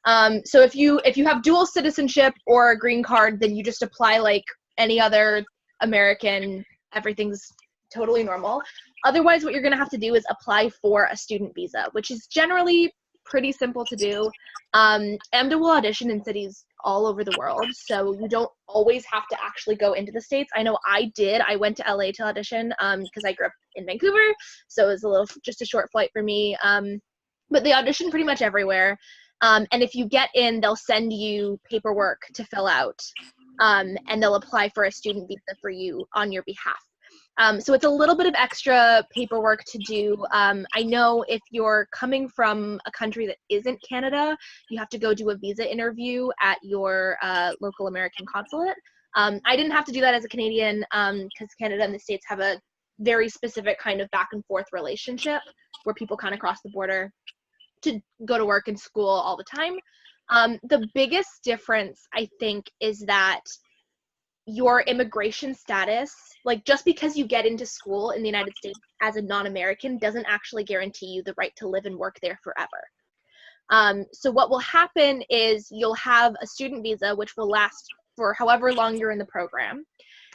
A: So if you have dual citizenship or a green card, then you just apply like any other American. Everything's totally normal. Otherwise, what you're going to have to do is apply for a student visa, which is generally pretty simple to do. Amda will audition in cities all over the world, so you don't always have to actually go into the States. I know I did. I went to LA to audition because I grew up in Vancouver, so it was just a short flight for me. But they audition pretty much everywhere. And if you get in, they'll send you paperwork to fill out, and they'll apply for a student visa for you on your behalf. So it's a little bit of extra paperwork to do. I know if you're coming from a country that isn't Canada, you have to go do a visa interview at your local American consulate. I didn't have to do that as a Canadian because Canada and the States have a very specific kind of back and forth relationship where people kind of cross the border to go to work and school all the time. The biggest difference, I think, is that your immigration status, like just because you get into school in the United States as a non-American doesn't actually guarantee you the right to live and work there forever. So what will happen is you'll have a student visa, which will last for however long you're in the program.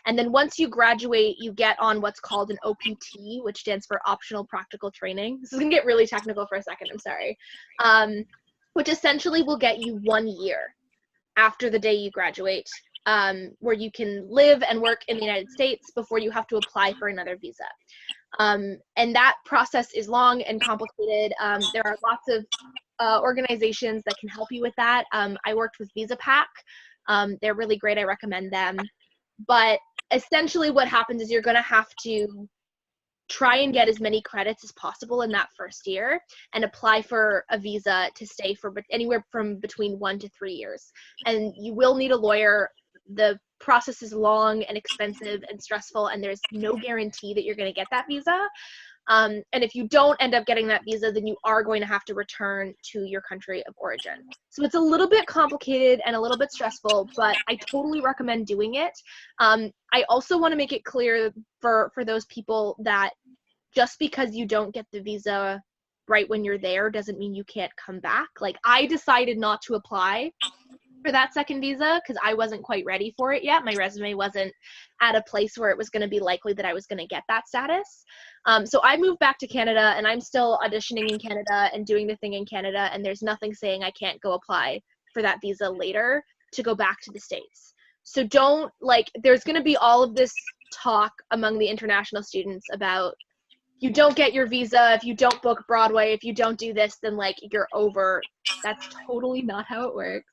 A: And then once you graduate, you get on what's called an OPT, which stands for Optional Practical Training. This is gonna get really technical for a second, I'm sorry. Which essentially will get you 1 year after the day you graduate, where you can live and work in the United States before you have to apply for another visa. And that process is long and complicated. There are lots of organizations that can help you with that. I worked with Visa Pack. They're really great. I recommend them. But essentially what happens is you're going to have to try and get as many credits as possible in that first year and apply for a visa to stay for anywhere from between 1 to 3 years. And you will need a lawyer. The process is long and expensive and stressful, and there's no guarantee that you're going to get that visa. And if you don't end up getting that visa, then you are going to have to return to your country of origin. So it's a little bit complicated and a little bit stressful, but I totally recommend doing it. I also want to make it clear for those people that just because you don't get the visa right when you're there doesn't mean you can't come back. Like, I decided not to apply for that second visa because I wasn't quite ready for it yet. My resume wasn't at a place where it was going to be likely that I was going to get that status. So I moved back to Canada, and I'm still auditioning in Canada and doing the thing in Canada, and there's nothing saying I can't go apply for that visa later to go back to the States. So don't, like, there's going to be all of this talk among the international students about you don't get your visa, if you don't book Broadway, if you don't do this, then like you're over. That's totally not how it works.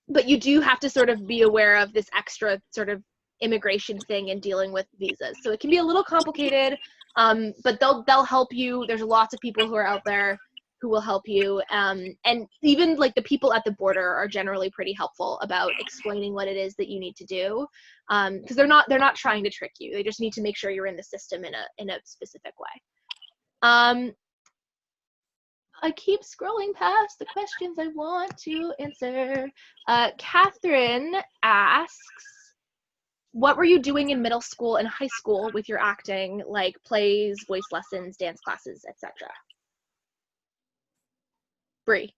A: But you do have to sort of be aware of this extra sort of immigration thing and dealing with visas. So it can be a little complicated, but they'll help you. There's lots of people who are out there who will help you. And even like the people at the border are generally pretty helpful about explaining what it is that you need to do. Because they're not trying to trick you. They just need to make sure you're in the system in a specific way. I keep scrolling past the questions I want to answer. Catherine asks, what were you doing in middle school and high school with your acting, like plays, voice lessons, dance classes, etc.? Bree.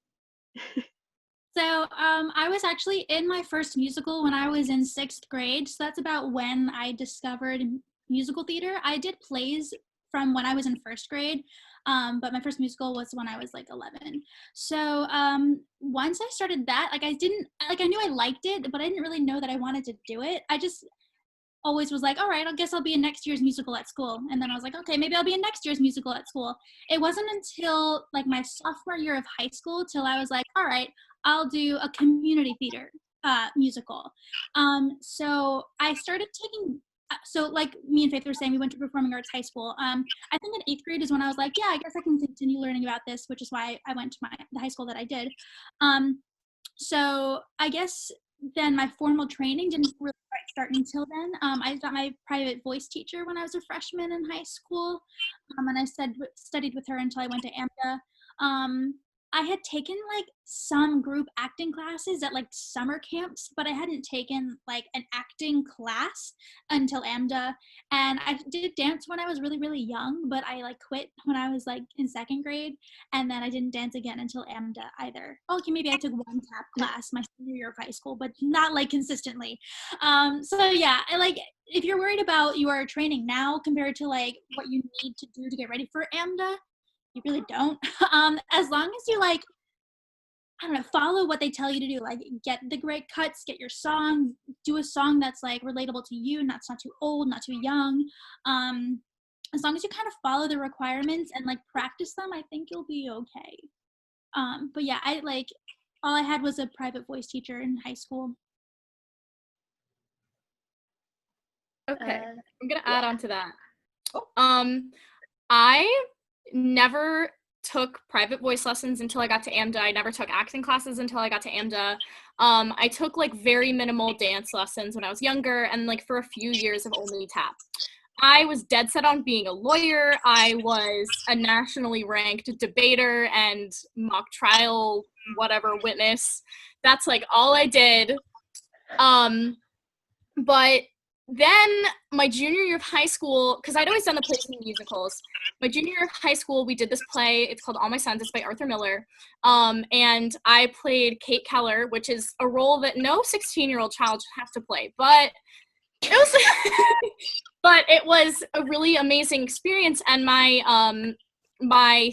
F: So I was actually in my first musical when I was in 6th grade. So that's about when I discovered musical theater. I did plays from when I was in 1st grade, but my first musical was when I was like 11. So once I started that, like I knew I liked it, but I didn't really know that I wanted to do it. I just always was like, all right, I guess I'll be in next year's musical at school. And then I was like, okay, maybe I'll be in next year's musical at school. It wasn't until like my sophomore year of high school till I was like, all right, I'll do a community theater musical. So I started taking, so like me and Faith were saying, we went to performing arts high school. I think in 8th grade is when I was like, yeah, I guess I can continue learning about this, which is why I went to the high school that I did. So I guess then my formal training didn't really quite start until then. I got my private voice teacher when I was a freshman in high school, and I studied with her until I went to Amda. I had taken like some group acting classes at like summer camps, but I hadn't taken like an acting class until Amda. And I did dance when I was really, really young, but I like quit when I was like in 2nd grade. And then I didn't dance again until Amda either. Okay, maybe I took one tap class my senior year of high school, but not like consistently. So yeah, I like, if you're worried about your training now compared to like what you need to do to get ready for Amda, you really don't. As long as you like, I don't know, follow what they tell you to do, like get the great cuts, get your song, do a song that's like relatable to you, not too old, not too young. As long as you kind of follow the requirements and like practice them, I think you'll be okay. But yeah, I like, all I had was a private voice teacher in high school.
B: Okay, I'm gonna add on to that. I never took private voice lessons until I got to Amda. I never took acting classes until I got to Amda. I took like very minimal dance lessons when I was younger, and like for a few years of only tap. I was dead set on being a lawyer. I was a nationally ranked debater and mock trial, whatever, witness. That's like all I did. But then my junior year of high school, because I'd always done the plays and musicals, my junior year of high school, we did this play. It's called All My Sons. It's by Arthur Miller. And I played Kate Keller, which is a role that no 16-year-old child should have to play. But it was, but it was a really amazing experience. And my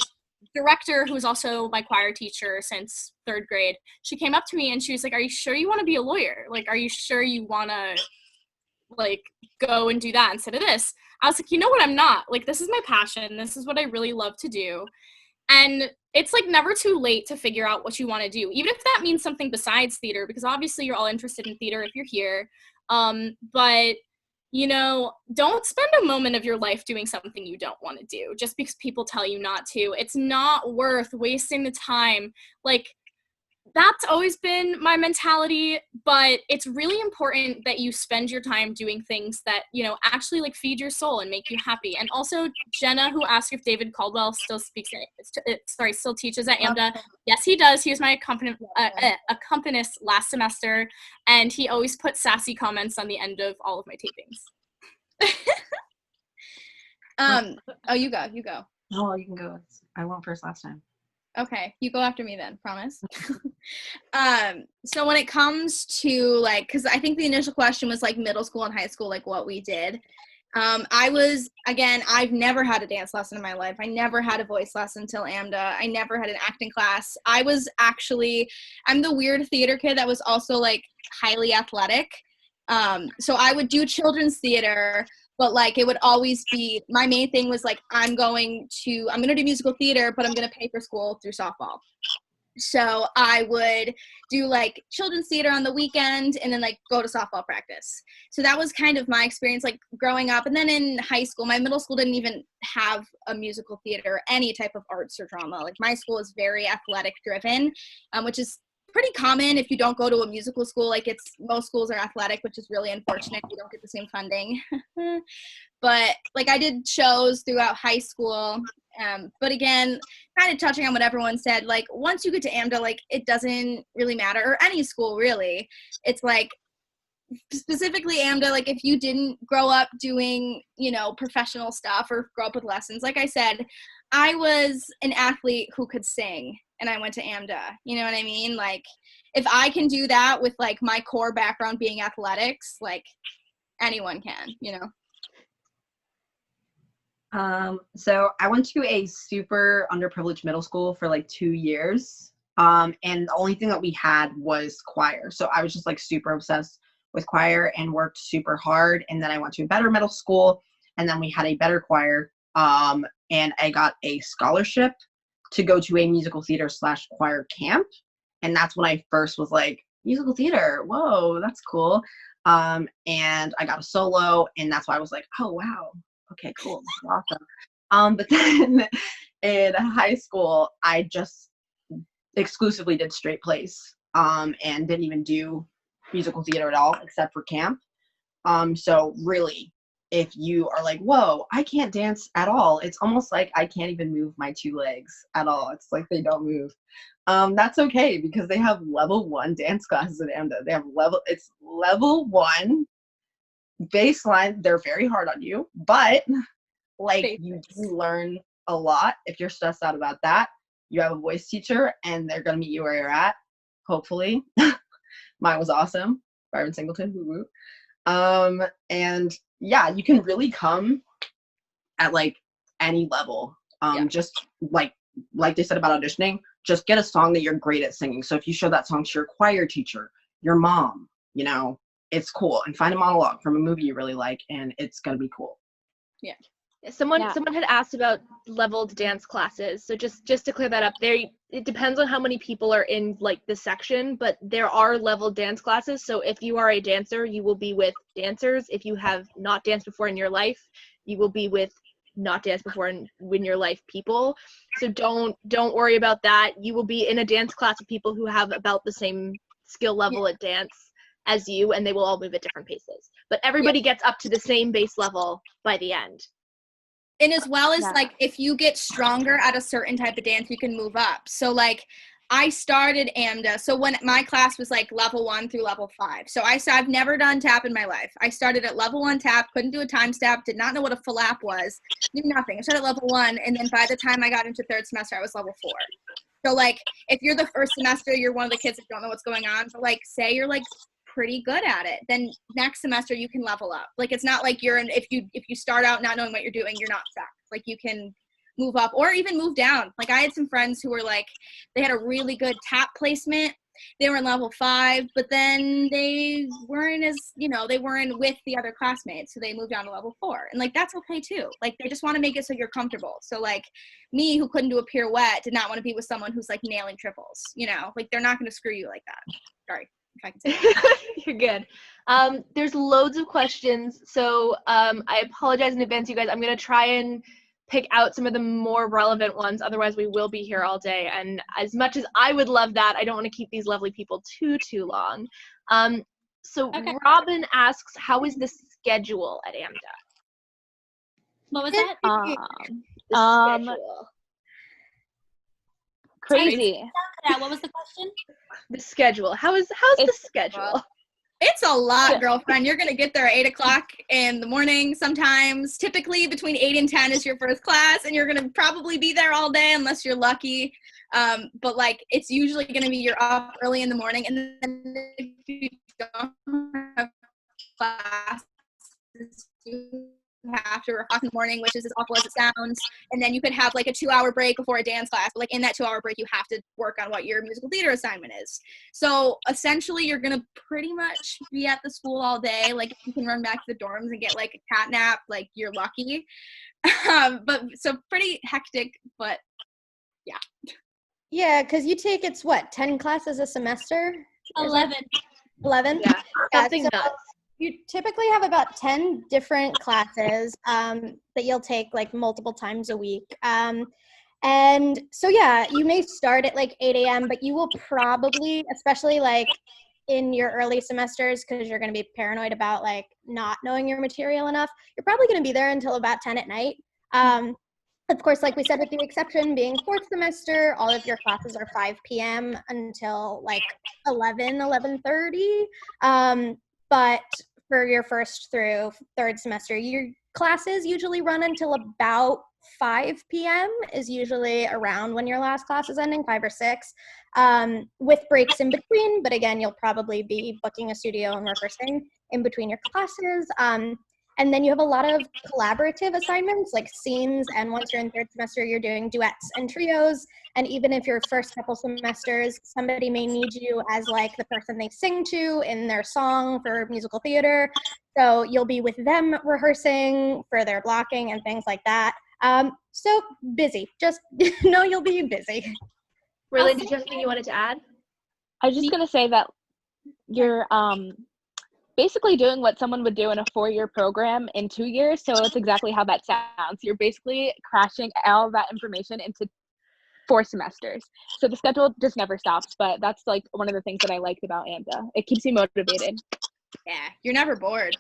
B: director, who was also my choir teacher since 3rd grade, she came up to me and she was like, "Are you sure you want to be a lawyer? Like, are you sure you want to like go and do that instead of this?" I was like, you know what, I'm not. Like, this is my passion. This is what I really love to do. And it's like never too late to figure out what you want to do, even if that means something besides theater, because obviously you're all interested in theater if you're here. But you know, don't spend a moment of your life doing something you don't want to do just because people tell you not to. It's not worth wasting the time. Like, that's always been my mentality, but it's really important that you spend your time doing things that, you know, actually like feed your soul and make you happy. And also, Jenna, who asked if David Caldwell still still teaches at Amda. Yes, he does. He was my accompanist last semester, and he always put sassy comments on the end of all of my tapings.
C: Oh, you go.
E: No, you can go. I went first last time.
C: Okay, you go after me then, promise. So when it comes to like, because I think the initial question was like middle school and high school, like what we did. I've never had a dance lesson in my life. I never had a voice lesson until Amda. I never had an acting class. I'm the weird theater kid that was also like highly athletic. So I would do children's theater, but like it would always be, my main thing was like, I'm going to do musical theater, but I'm going to pay for school through softball. So I would do like children's theater on the weekend and then like go to softball practice. So that was kind of my experience like growing up. And then in high school, my middle school didn't even have a musical theater or any type of arts or drama. Like my school is very athletic driven, which is pretty common if you don't go to a musical school. Like most schools are athletic, which is really unfortunate. You don't get the same funding. But like I did shows throughout high school. But again, kind of touching on what everyone said, like once you get to Amda, like it doesn't really matter, or any school really. It's like specifically Amda, like if you didn't grow up doing, you know, professional stuff or grow up with lessons, like I said, I was an athlete who could sing and I went to Amda, you know what I mean? Like if I can do that with like my core background being athletics, like anyone can, you know.
E: So I went to a super underprivileged middle school for like 2 years. And the only thing that we had was choir. So I was just like super obsessed with choir and worked super hard. And then I went to a better middle school, and then we had a better choir. And I got a scholarship to go to a musical theater / choir camp. And that's when I first was like, musical theater, whoa, that's cool. And I got a solo, and that's why I was like, oh wow, okay, cool, awesome. But then in high school, I just exclusively did straight plays, and didn't even do musical theater at all except for camp. So really, if you are like, whoa, I can't dance at all, it's almost like I can't even move my 2 legs at all. It's like they don't move. That's okay, because they have level 1 dance classes at Amda. They have it's level 1 baseline. They're very hard on you, but like you do learn a lot. If you're stressed out about that, you have a voice teacher, and they're gonna meet you where you're at, hopefully. Mine was awesome. Byron Singleton, woo woo. And yeah, you can really come at like any level. Just like they said about auditioning, just get a song that you're great at singing. So if you show that song to your choir teacher, your mom, you know, it's cool. And find a monologue from a movie you really like, and it's gonna be cool.
C: Yeah.
A: Someone had asked about leveled dance classes. So just to clear that up, it depends on how many people are in like the section, but there are leveled dance classes. So if you are a dancer, you will be with dancers. If you have not danced before in your life, you will be with not danced before in your life people. So don't worry about that. You will be in a dance class with people who have about the same skill level at dance as you, and they will all move at different paces. But everybody gets up to the same base level by the end.
C: And as well as like, if you get stronger at a certain type of dance, you can move up. So like, I started Amda. So when my class was like level 1 through level 5. So I've never done tap in my life. I started at level 1 tap, couldn't do a time step, did not know what a flap was, knew nothing. I started at level 1, and then by the time I got into 3rd semester, I was level 4. So like, if you're the first semester, you're one of the kids that don't know what's going on. So like, say you're like pretty good at it, then next semester you can level up. Like, it's not like if you start out not knowing what you're doing, you're not stuck. Like, you can move up or even move down. Like, I had some friends who were like, they had a really good tap placement, they were in level 5, but then they weren't they weren't with the other classmates, so they moved down to level 4, and like, that's okay too. Like, they just want to make it so you're comfortable. So like, me, who couldn't do a pirouette, did not want to be with someone who's like nailing triples, like, they're not going to screw you like that. Sorry if I can say that.
A: You're good. There's loads of questions, so I apologize in advance, you guys. I'm going to try and pick out some of the more relevant ones, otherwise we will be here all day, and as much as I would love that, I don't want to keep these lovely people too long. So okay. Robin asks, how is the schedule at Amda?
F: What was that?
A: The schedule.
F: Crazy. Yeah, what was the question?
A: The schedule. How's the schedule?
C: It's a lot, girlfriend. You're going to get there at 8 o'clock in the morning sometimes. Typically between 8 and 10 is your first class, and you're going to probably be there all day unless you're lucky. But like, it's usually going to be you're up early in the morning, and then if you don't have classes, you have to o'clock in the morning, which is as awful as it sounds. And then you could have like a 2-hour break before a dance class. But like, in that 2-hour break, you have to work on what your musical theater assignment is. So essentially, you're gonna pretty much be at the school all day. Like, if you can run back to the dorms and get like a cat nap, like, you're lucky. But so pretty hectic, but yeah.
D: Yeah, because you take, it's what, 10 classes a semester?
F: 11.
D: 11?
A: Yeah, something
D: so
A: nuts.
D: You typically have about 10 different classes that you'll take like multiple times a week. And so, yeah, you may start at like 8 a.m., but you will probably, especially like in your early semesters, because you're going to be paranoid about like not knowing your material enough, you're probably going to be there until about 10 at night. Of course, like we said, with the exception being 4th semester, all of your classes are 5 p.m. until like 11:30. But for your 1st through 3rd semester, your classes usually run until about 5 p.m. is usually around when your last class is ending, 5 or 6, with breaks in between. But again, you'll probably be booking a studio and rehearsing in between your classes. And then you have a lot of collaborative assignments like scenes. And once you're in third semester, you're doing duets and trios. And even if your first couple semesters, somebody may need you as like the person they sing to in their song for musical theater. So you'll be with them rehearsing for their blocking and things like that. So busy, just know you'll be busy.
A: Raelyn, did you have anything you wanted to add?
G: I was just going to say that you're basically doing what someone would do in a 4-year program in 2 years. So it's exactly how that sounds. You're basically crashing all of that information into 4 semesters. So the schedule just never stops, but that's like one of the things that I liked about Amda. It keeps you motivated.
C: Yeah, you're never bored.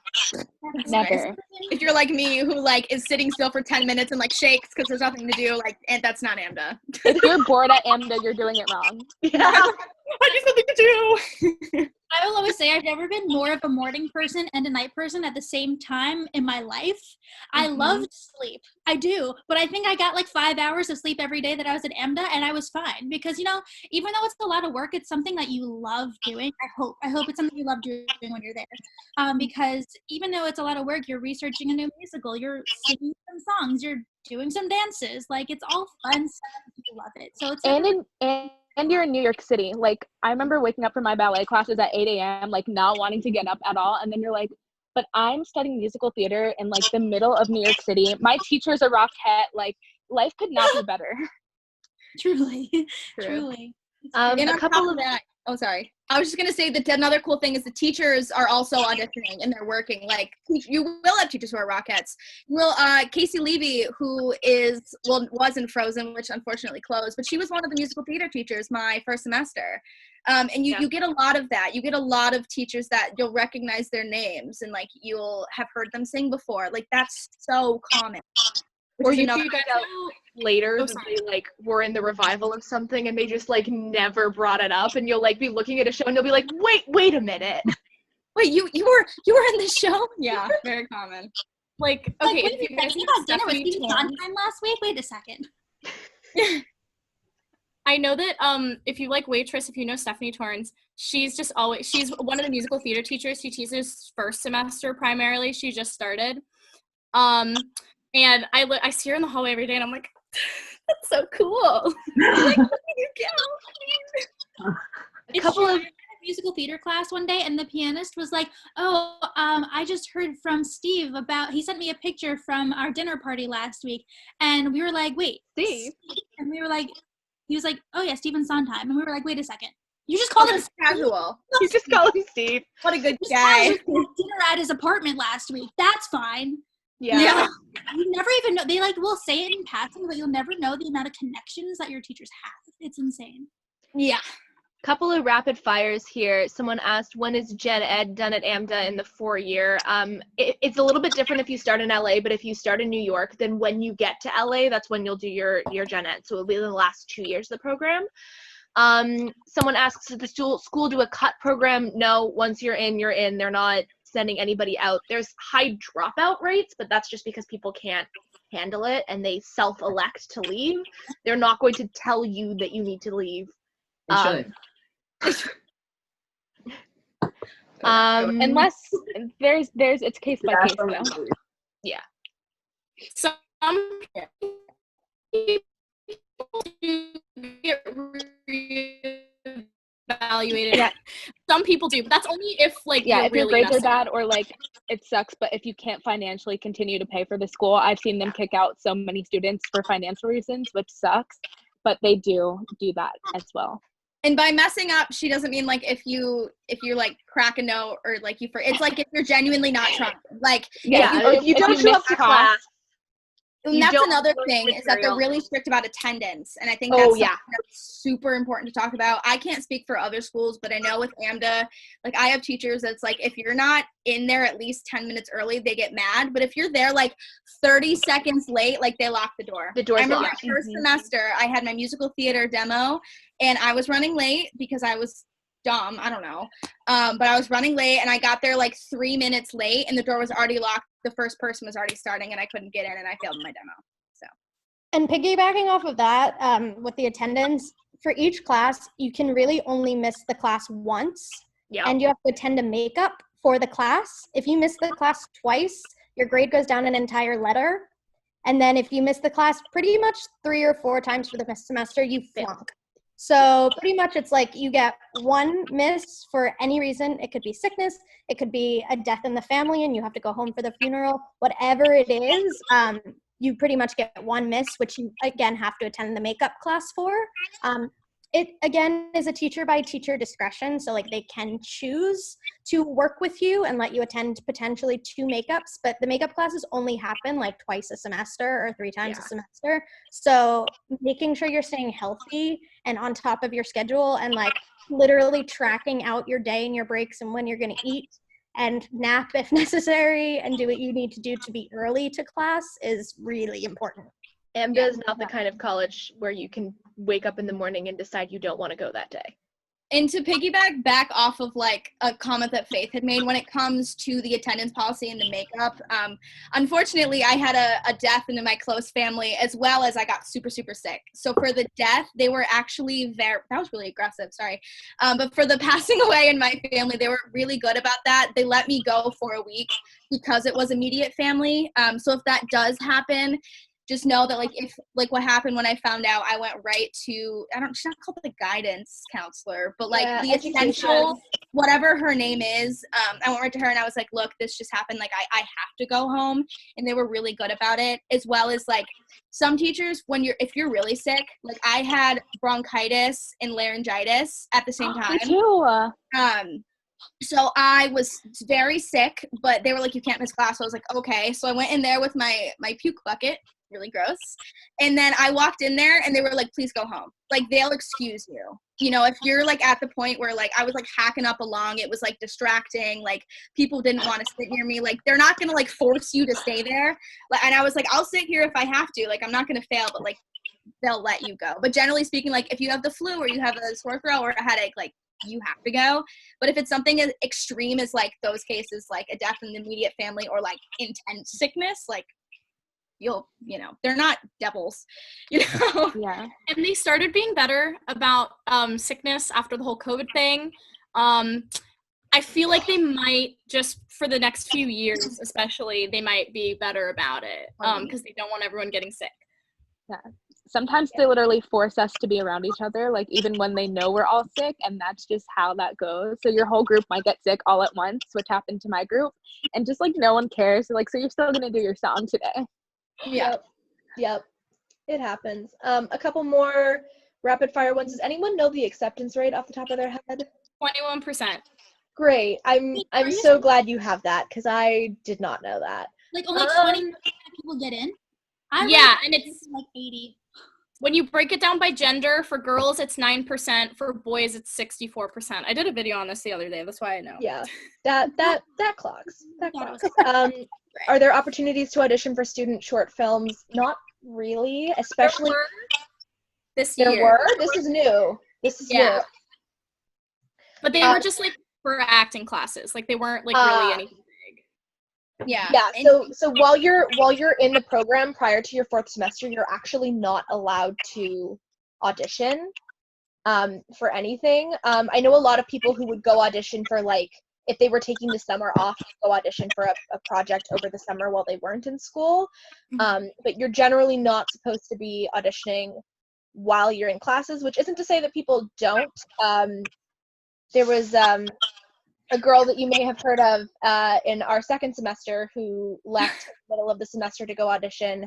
G: Never.
C: If you're like me, who like is sitting still for 10 minutes and like shakes because there's nothing to do, like, and that's not Amda.
G: If you're bored at Amda, you're doing it wrong.
C: Yeah, I need something to do.
F: I will always say I've never been more of a morning person and a night person at the same time in my life. I love sleep. I do. But I think I got like 5 hours of sleep every day that I was at Amda, and I was fine. Because, you know, even though it's a lot of work, it's something that you love doing. I hope it's something you love doing when you're there. Because even though it's a lot of work, you're researching a new musical, you're singing some songs, you're doing some dances. Like, it's all fun stuff. You love it. So it's
G: And you're in New York City. Like, I remember waking up from my ballet classes at 8 a.m., like, not wanting to get up at all. And then you're like, but I'm studying musical theater in, like, the middle of New York City. My teacher's a Rockette. Like, life could not be better.
F: truly.
C: And a couple of that. Oh, sorry. I was just going to say that another cool thing is the teachers are also auditioning and they're working. Like, you will have teachers who are Rockettes. Well, Casey Levy, who was in Frozen, which unfortunately closed, but she was one of the musical theater teachers my first semester. And you get a lot of that. You get a lot of teachers that you'll recognize their names and, like, you'll have heard them sing before. Like, that's so common.
A: Or you figured out later that they like were in the revival of something and they just like never brought it up, and you'll like be looking at a show and you'll be like, wait a minute.
C: Wait, you were in the show? Yeah, very common.
B: Like, okay,
F: wait
B: if you
F: a
B: guys
F: second,
B: know
F: dinner with
B: Stephanie
F: Stephen
B: Torrance,
F: Sondheim last week? Wait a second.
B: I know that if you like Waitress, if you know Stephanie Torrance, she's one of the musical theater teachers. She teaches first semester primarily. She just started. And I see her in the hallway every day, and I'm like, that's so cool. Like, where did you go?
F: A couple of musical theater class one day, and the pianist was like, I just heard from Steve he sent me a picture from our dinner party last week. And we were like, wait,
A: Steve?
F: And we were like, he was like, oh yeah, Stephen Sondheim. And we were like, wait a second. You just called him
C: casual.
A: You just call him Steve.
C: What a good
F: This
C: guy.
F: guy was at dinner at his apartment last week. That's fine.
A: Yeah.
F: Like, you never even know. They like will say it in passing, but you'll never know the amount of connections that your teachers have. It's insane.
C: Yeah.
A: Couple of rapid fires here. Someone asked, when is Gen Ed done at Amda in the 4-year? It's a little bit different if you start in LA, but if you start in New York, then when you get to LA, that's when you'll do your Gen Ed. So it'll be the last 2 years of the program. Someone asks, did the school do a cut program? No, once you're in, you're in. They're not sending anybody out. There's high dropout rates, but that's just because people can't handle it and they self-elect to leave. They're not going to tell you that you need to leave.
G: Unless there's it's case by case though.
A: Yeah.
B: Some people get reevaluated.
G: Yeah.
B: Some people do, but that's only if like
G: Yeah,
B: you're
G: if your
B: really
G: grades are
B: messing
G: bad
B: up.
G: or like it sucks, but if you can't financially continue to pay for the school, I've seen them kick out so many students for financial reasons, which sucks, but they do that as well.
C: And by messing up, she doesn't mean like if you like crack a note or like it's like if you're genuinely not trying. Like
A: If you don't show up to class.
C: And that's another thing is that they're really strict about attendance. And I think that's something that's super important to talk about. I can't speak for other schools, but I know with Amda, like I have teachers that's like, if you're not in there at least 10 minutes early, they get mad. But if you're there like 30 seconds late, like they lock the door.
A: The door's
C: I remember
A: locked.
C: my first semester, I had my musical theater demo and I was running late because I was dumb. I don't know. But I was running late and I got there like 3 minutes late and the door was already locked. The first person was already starting and I couldn't get in and I failed my demo. So
D: And piggybacking off of that, with the attendance, for each class, you can really only miss the class once.
A: Yeah.
D: And you have to attend a makeup for the class. If you miss the class twice, your grade goes down an entire letter. And then if you miss the class pretty much 3 or 4 times for the semester, you flunk. So pretty much it's like you get one miss for any reason. It could be sickness, it could be a death in the family and you have to go home for the funeral. Whatever it is, you pretty much get one miss, which you again have to attend the makeup class for. It again is a teacher by teacher discretion, so like they can choose to work with you and let you attend potentially 2 makeups, but the makeup classes only happen like twice a semester or 3 times a semester. So making sure you're staying healthy and on top of your schedule and like literally tracking out your day and your breaks and when you're going to eat and nap if necessary and do what you need to do to be early to class is really important.
A: Amda is not the kind of college where you can wake up in the morning and decide you don't want to go that day.
C: And to piggyback back off of like a comment that Faith had made when it comes to the attendance policy and the makeup, unfortunately I had a death in my close family as well as I got super, super sick. So for the death, they were actually that was really aggressive, sorry. But for the passing away in my family, they were really good about that. They let me go for a week because it was immediate family. So if that does happen, just know that, like, if, like, what happened when I found out, I went right to, she's not called the guidance counselor, but, like, the essential, whatever her name is, I went right to her and I was like, look, this just happened. Like, I have to go home. And they were really good about it, as well as, like, some teachers, if you're really sick, like, I had bronchitis and laryngitis at the same time.
G: Me too.
C: So I was very sick, but they were like, you can't miss class. So I was like, okay. So I went in there with my puke bucket, really gross. And then I walked in there and they were like, please go home. Like, they'll excuse you. You know, if you're like at the point where like I was like hacking up along, it was like distracting, like people didn't want to sit near me. Like, they're not going to like force you to stay there. Like, and I was like, I'll sit here if I have to. Like, I'm not going to fail, but like they'll let you go. But generally speaking, like if you have the flu or you have a sore throat or a headache, like you have to go. But if it's something as extreme as like those cases, like a death in the immediate family or like intense sickness, like they're not devils,
G: Yeah.
B: And they started being better about sickness after the whole COVID thing. I feel like they might, just for the next few years especially, they might be better about it because they don't want everyone getting sick.
G: Yeah. Sometimes they literally force us to be around each other, like even when they know we're all sick, and that's just how that goes. So your whole group might get sick all at once, which happened to my group, and just like no one cares. Like, so you're still gonna do your song today.
A: Yep. It happens. A couple more rapid fire ones. Does anyone know the acceptance rate off the top of their head?
B: 21%.
A: Great. I'm so glad you have that because I did not know that.
F: Like only 20% of people get in.
B: And it's
F: like 80.
B: When you break it down by gender, for girls it's 9%, for boys it's 64%. I did a video on this the other day, that's why I know.
A: Yeah, that clocks. That clocks. Are there opportunities to audition for student short films? Not really, especially
B: this year.
A: There were? This is new. New.
B: But they were just like for acting classes. Like they weren't like really anything big.
C: Yeah.
A: So while you're in the program prior to your 4th semester, you're actually not allowed to audition for anything. I know a lot of people who would go audition for, like, if they were taking the summer off, to go audition for a project over the summer while they weren't in school. But you're generally not supposed to be auditioning while you're in classes, which isn't to say that people don't. There was a girl that you may have heard of in our 2nd semester who left in the middle of the semester to go audition,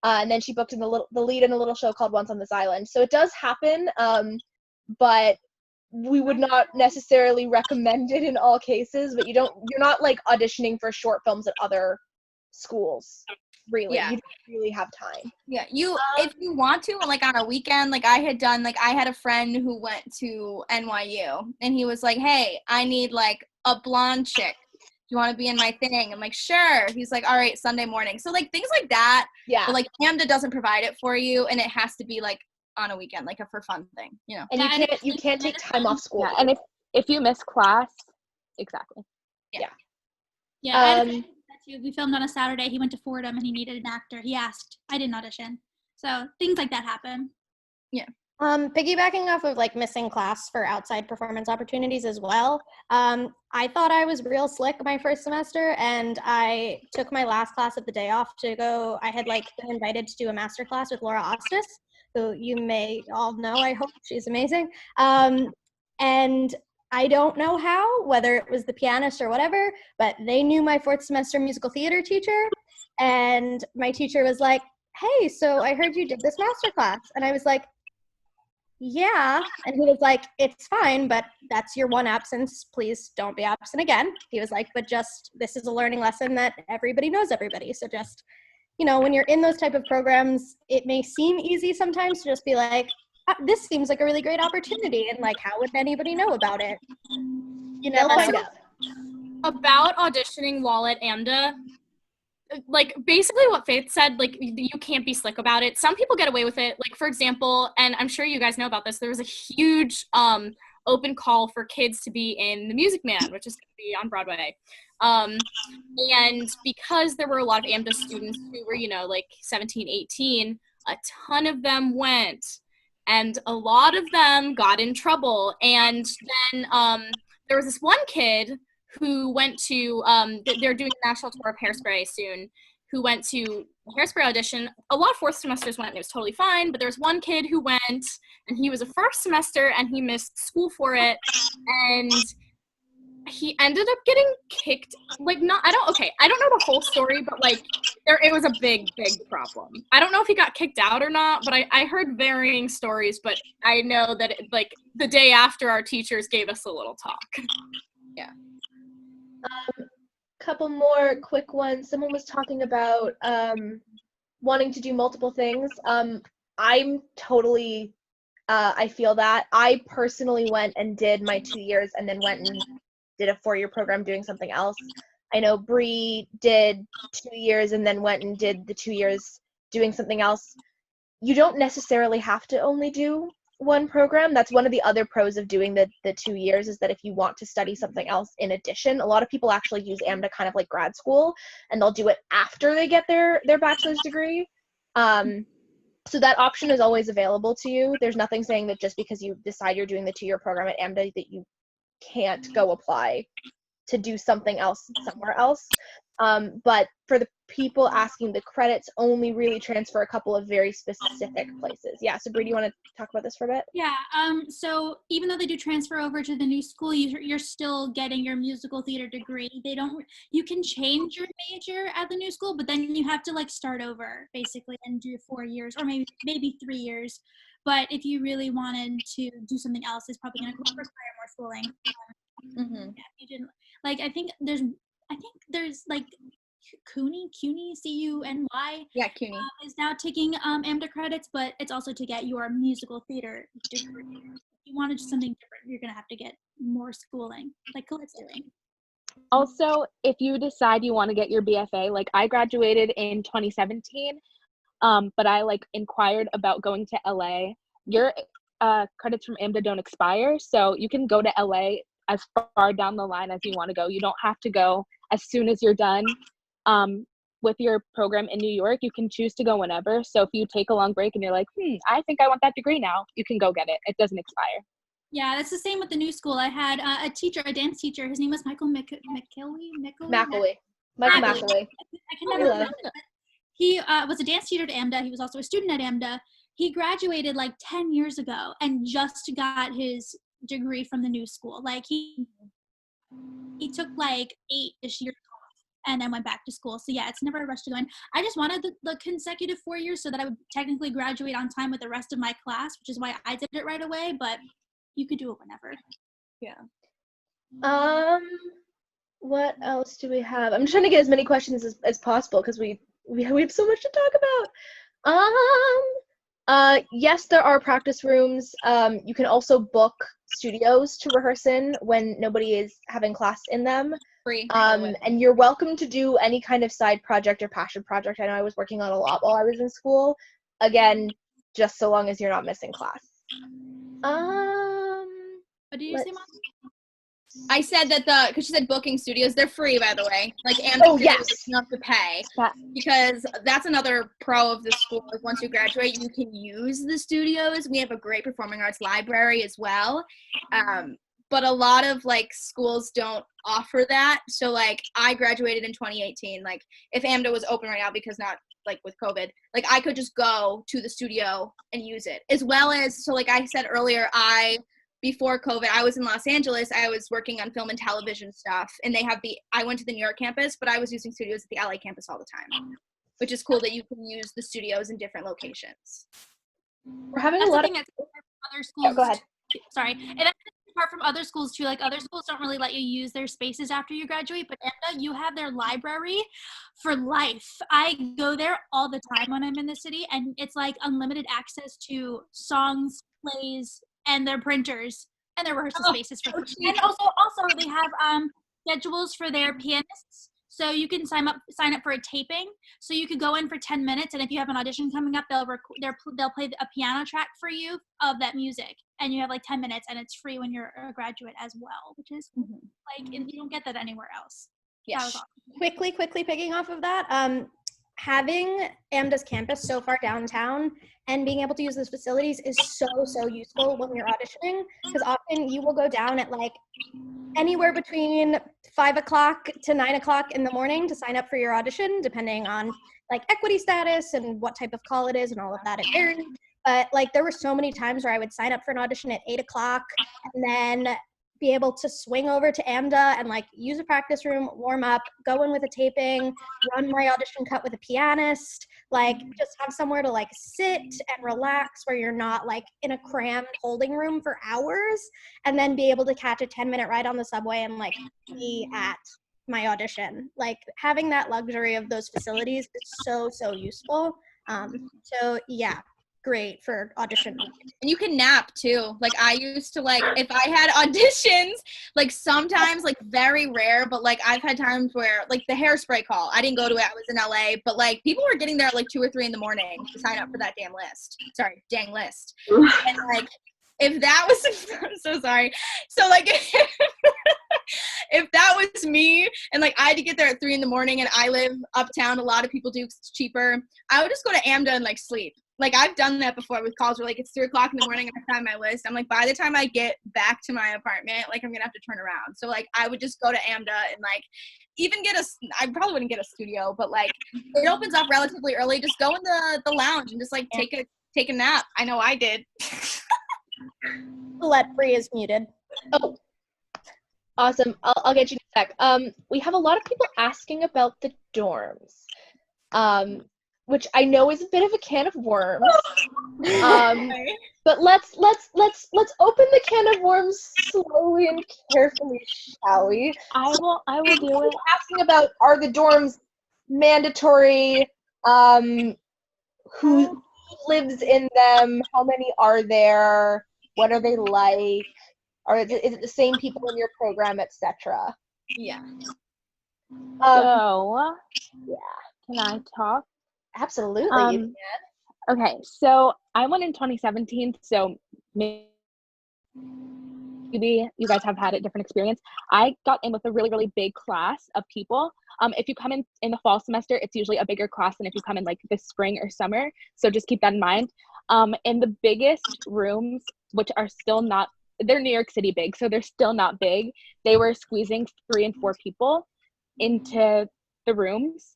A: and then she booked in the lead in a little show called Once on This Island. So it does happen, but we would not necessarily recommend it in all cases. But you're not like auditioning for short films at other schools. Really, you don't really have time.
C: Yeah, if you want to, like on a weekend, like I had a friend who went to NYU and he was like, hey, I need like a blonde chick. Do you want to be in my thing? I'm like, sure. He's like, all right, Sunday morning. So like things like that.
A: Yeah.
C: But like Amda doesn't provide it for you, and it has to be like on a weekend, like a for fun thing,
A: And you can't take time off school.
G: Yeah, and if you miss class, exactly.
F: Yeah. We filmed on a Saturday. He went to Fordham and he needed an actor. He asked. I didn't audition. So things like that happen.
D: Piggybacking off of like missing class for outside performance opportunities as well. I thought I was real slick my first semester, and I took my last class of the day off to go. I had like been invited to do a master class with Laura Ostis, who you may all know. I hope she's amazing. And I don't know how, whether it was the pianist or whatever, but they knew my fourth semester musical theater teacher, and my teacher was like, "Hey, so I heard you did this master class," and I was like, "Yeah." And he was like, "It's fine, but that's your one absence. Please don't be absent again." He was like, "But just, this is a learning lesson that everybody knows everybody. So just, when you're in those type of programs, it may seem easy sometimes to just be like, this seems like a really great opportunity. And like, how would anybody know about it?
A: They'll find out.
B: About auditioning while at Amda, like basically what Faith said, like you can't be slick about it. Some people get away with it. Like for example, and I'm sure you guys know about this, there was a huge open call for kids to be in The Music Man, which is going to be on Broadway. And because there were a lot of Amda students who were, like 17, 18, a ton of them went. And a lot of them got in trouble. And then there was this one kid who went to, they're doing a national tour of Hairspray soon, who went to Hairspray audition. A lot of fourth semesters went and it was totally fine, but there was one kid who went and he was a first semester and he missed school for it. And he ended up getting kicked, I don't know the whole story, but it was a big problem. I don't know if he got kicked out or not, but I heard varying stories, but I know that the day after our teachers gave us a little talk.
C: Yeah.
A: Couple more quick ones. Someone was talking about wanting to do multiple things. I'm totally, I feel that. I personally went and did my 2 years and then went and did a 4-year program doing something else. I know Bree did 2 years and then went and did the 2 years doing something else. You don't necessarily have to only do one program. That's one of the other pros of doing the 2 years, is that if you want to study something else in addition, a lot of people actually use AMDA kind of like grad school, and they'll do it after they get their bachelor's degree. So that option is always available to you. There's nothing saying that just because you decide you're doing the 2-year program at AMDA that you can't go apply to do something else somewhere else. But for the people asking, the credits only really transfer a couple of very specific places. Yeah, so Bree, do you want to talk about this for a bit?
F: Yeah, so even though they do transfer over to the new school, you're still getting your musical theater degree. You can change your major at the new school, but then you have to start over basically and do 4 years or maybe 3 years. But if you really wanted to do something else, it's probably going to require more schooling.
C: Mm-hmm.
F: Yeah, you didn't I think there's CUNY, C-U-N-Y.
C: Yeah, CUNY.
F: Is now taking AMDA credits, but it's also to get your musical theater degree. If you wanted something different, you're going to have to get more schooling, like Colette's doing.
G: Also, if you decide you want to get your BFA, I graduated in 2017, but I inquired about going to LA. Your credits from AMDA don't expire, so you can go to LA as far down the line as you want to go. You don't have to go as soon as you're done with your program in New York. You can choose to go whenever. So if you take a long break and you're like, I think I want that degree now, you can go get it. It doesn't expire.
F: Yeah, that's the same with the new school. I had a dance teacher. His name was Michael
A: McAuley.
F: Michael McAuley. I can never remember it. He was a dance teacher at AMDA. He was also a student at AMDA. He graduated 10 years ago and just got his degree from the new school. He took 8-ish years off and then went back to school. So yeah, it's never a rush to go in. I just wanted the consecutive 4 years so that I would technically graduate on time with the rest of my class, which is why I did it right away, but you could do it whenever.
C: Yeah.
A: What else do we have? I'm trying to get as many questions as possible because we have so much to talk about. Yes, there are practice rooms. You can also book studios to rehearse in when nobody is having class in them.
C: Free.
A: And you're welcome to do any kind of side project or passion project. I know I was working on a lot while I was in school. Again, just so long as you're not missing class.
F: What did you say, Mom?
C: I said that because she said booking studios, they're free, by the way. Like, and
A: yes.
C: you have to pay,
G: Yeah.
C: because that's another pro of the school. Like, once you graduate, you can use the studios. We have a great performing arts library as well. But a lot of like schools don't offer that. So like, I graduated in 2018. Like, if Amda was open right now, because not like with COVID, like I could just go to the studio and use it, as well as, so like I said earlier, before COVID, I was in Los Angeles. I was working on film and television stuff, and I went to the New York campus, but I was using studios at the LA campus all the time, which is cool that you can use the studios in different locations.
A: We're having
F: That's
A: a lot
F: the
A: of.
F: thing that's other schools.
A: Go ahead.
F: Sorry, and that's apart from other schools too. Like, other schools don't really let you use their spaces after you graduate, but Amda, you have their library for life. I go there all the time when I'm in the city, and it's like unlimited access to songs, plays, and their printers and their rehearsal spaces for free. And also they have schedules for their pianists. So you can sign up for a taping. So you could go in for 10 minutes, and if you have an audition coming up, they'll play a piano track for you of that music, and you have like 10 minutes, and it's free when you're a graduate as well, which is like, and you don't get that anywhere else.
C: Yes.
F: That was awesome.
D: Quickly picking off of that, having Amda's campus so far downtown and being able to use those facilities is so useful when you're auditioning, because often you will go down at like anywhere between 5 o'clock to 9 o'clock in the morning to sign up for your audition, depending on like equity status and what type of call it is and all of that. It varies. But like, there were so many times where I would sign up for an audition at 8 o'clock and then be able to swing over to Amda and like use a practice room, warm up, go in with a taping, run my audition cut with a pianist, like just have somewhere to like sit and relax where you're not like in a crammed holding room for hours, and then be able to catch a 10-minute ride on the subway and like be at my audition. Like, having that luxury of those facilities is so useful. So yeah, great for audition.
C: And you can nap too. Like, I used to, like, if I had auditions, like sometimes, like very rare, but like I've had times where like the Hairspray call, I didn't go to it, I was in LA, but like people were getting there at like 2 or 3 in the morning to sign up for that dang list. And like, if that was, I'm so sorry. So like, if that was me and like I had to get there at 3 in the morning and I live uptown, a lot of people do, 'cause it's cheaper, I would just go to Amda and like sleep. Like, I've done that before with calls where like it's 3 o'clock in the morning and I find my list. I'm like, by the time I get back to my apartment, like I'm gonna have to turn around. So like I would just go to Amda and like even I probably wouldn't get a studio, but like it opens up relatively early. Just go in the lounge and just like take a nap. I know I did.
D: Colette is muted.
A: Oh, awesome. I'll get you in a sec. We have a lot of people asking about the dorms, which I know is a bit of a can of worms. But let's open the can of worms slowly and carefully, shall we?
G: I will do it.
A: Asking about, are the dorms mandatory? Who lives in them? How many are there? What are they like? Is it the same people in your program, etc.?
C: Yeah.
G: So, can I talk?
A: Absolutely.
G: Okay, so I went in 2017, so maybe you guys have had a different experience. I got in with a really big class of people. If you come in the fall semester, it's usually a bigger class than if you come in like the spring or summer, so just keep that in mind. In the biggest rooms, which are still not, they're New York City big, so they're still not big, they were squeezing 3 and 4 people into the rooms,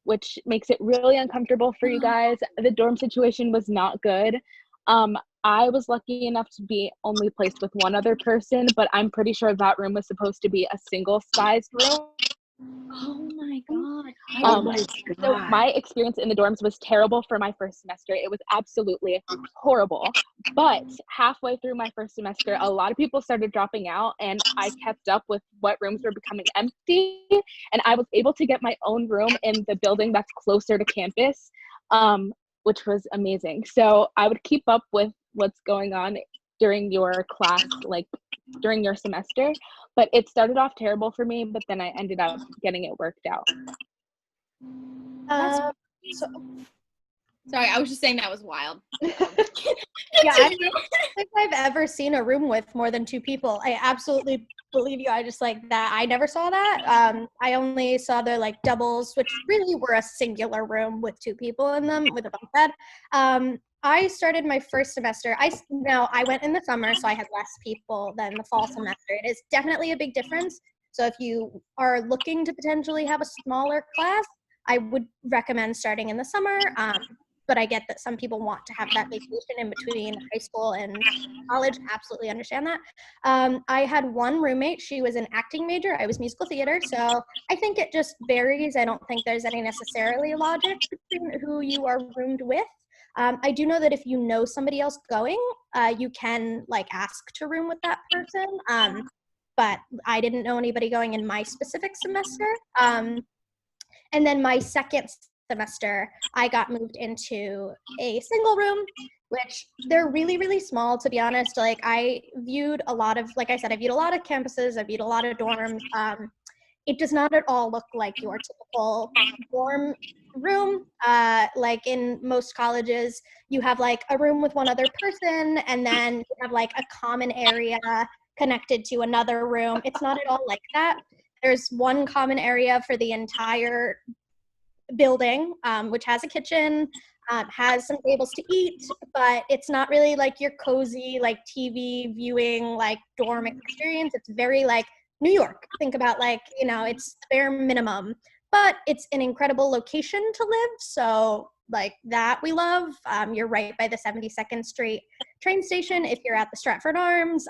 G: which makes it really uncomfortable for you guys. The dorm situation was not good. I was lucky enough to be only placed with one other person, but I'm pretty sure that room was supposed to be a single-sized room.
C: Oh my god.
G: So my experience in the dorms was terrible for my first semester. It was absolutely horrible. But halfway through my first semester, a lot of people started dropping out, and I kept up with what rooms were becoming empty, and I was able to get my own room in the building that's closer to campus, which was amazing. So I would keep up with what's going on during your class, like during your semester, but it started off terrible for me, but then I ended up getting it worked out.
C: Sorry, I was just saying that was wild.
D: Yeah, I don't think I've ever seen a room with more than 2 people. I absolutely believe you. I just like that. I never saw that. I only saw the like doubles, which really were a singular room with 2 people in them with a bunk bed. I started my first semester. I went in the summer, so I had less people than the fall semester. It is definitely a big difference. So if you are looking to potentially have a smaller class, I would recommend starting in the summer. But I get that some people want to have that vacation in between high school and college. Absolutely understand that. I had one roommate. She was an acting major. I was musical theater. So I think it just varies. I don't think there's any necessarily logic between who you are roomed with. I do know that if you know somebody else going, you can like ask to room with that person. But I didn't know anybody going in my specific semester. And then my second semester, I got moved into a single room, which they're really, really small, to be honest. Like I viewed a lot of, like I said, I viewed a lot of campuses, I viewed a lot of dorms. It does not at all look like your typical dorm room. Like in most colleges, you have like a room with one other person, and then you have like a common area connected to another room. It's not at all like that. There's one common area for the entire building, which has a kitchen, has some tables to eat, but it's not really like your cozy like TV viewing like dorm experience. It's very like New York. Think about like, you know, it's bare minimum, but it's an incredible location to live. So like that we love. You're right by the 72nd Street train station if you're at the Stratford Arms.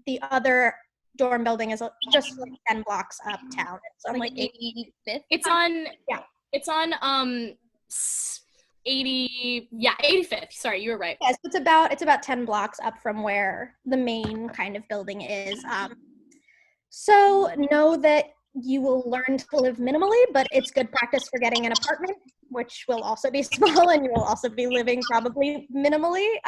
D: The other dorm building is just like 10 blocks uptown. It's on like 85th.
B: It's on,
D: yeah.
B: It's on 85th. Sorry, you were right.
D: Yes, it's about 10 blocks up from where the main kind of building is. So know that you will learn to live minimally, but it's good practice for getting an apartment, which will also be small, and you will also be living probably minimally.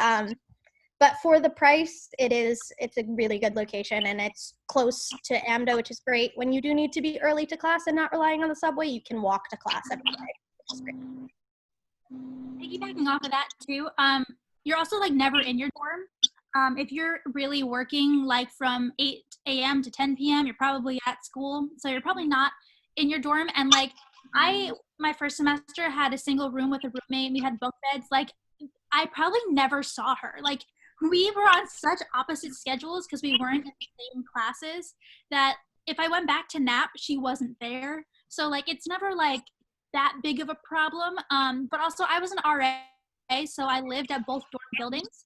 D: But for the price, it's a really good location, and it's close to Amda, which is great. When you do need to be early to class and not relying on the subway, you can walk to class every day, which is great.
F: Piggybacking off of that too, you're also like never in your dorm. If you're really working like from 8 a.m. to 10 p.m., you're probably at school, so you're probably not in your dorm. And like my first semester had a single room with a roommate. We had bunk beds. Like I probably never saw her. Like we were on such opposite schedules because we weren't in the same classes that if I went back to nap, she wasn't there. So like it's never like that big of a problem. But also I was an RA, so I lived at both dorm buildings.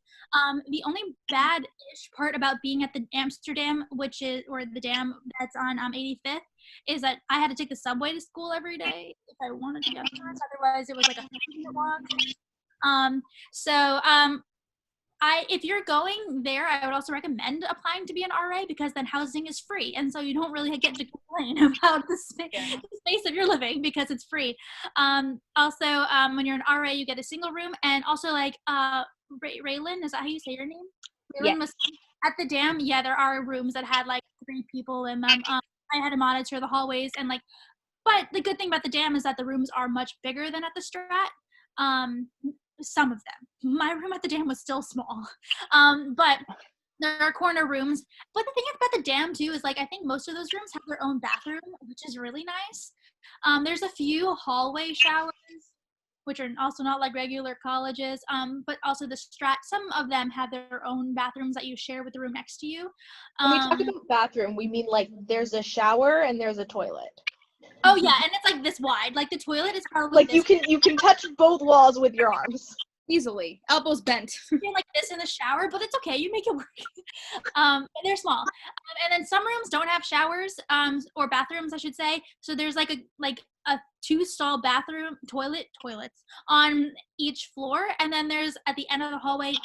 F: The only bad-ish part about being at the Amsterdam, or the dam that's on 85th, is that I had to take the subway to school every day if I wanted to go. Otherwise, it was like a 15-minute walk. If you're going there, I would also recommend applying to be an RA because then housing is free. And so you don't really get to complain about the space of your living because it's free. Also, when you're an RA, you get a single room. And also like Raelyn, is that how you say your name? Raelyn was at the dam. Yeah, there are rooms that had like 3 people in them. I had to monitor the hallways and like, but the good thing about the dam is that the rooms are much bigger than at the Strat. Some of them. My room at the dam was still small. But there are corner rooms. But the thing about the dam too is like I think most of those rooms have their own bathroom, which is really nice. There's a few hallway showers, which are also not like regular colleges. But also the Strat, some of them have their own bathrooms that you share with the room next to you.
A: When we talk about bathroom, we mean like there's a shower and there's a toilet.
F: Oh yeah, and it's like this wide. Like the toilet is probably
A: like you can touch both walls with your arms
C: easily. Elbows bent.
F: You're like this in the shower, but it's okay. You make it work. And they're small. And then some rooms don't have showers, or bathrooms, I should say. So there's like a 2-stall bathroom toilets on each floor, and then there's at the end of the hallway a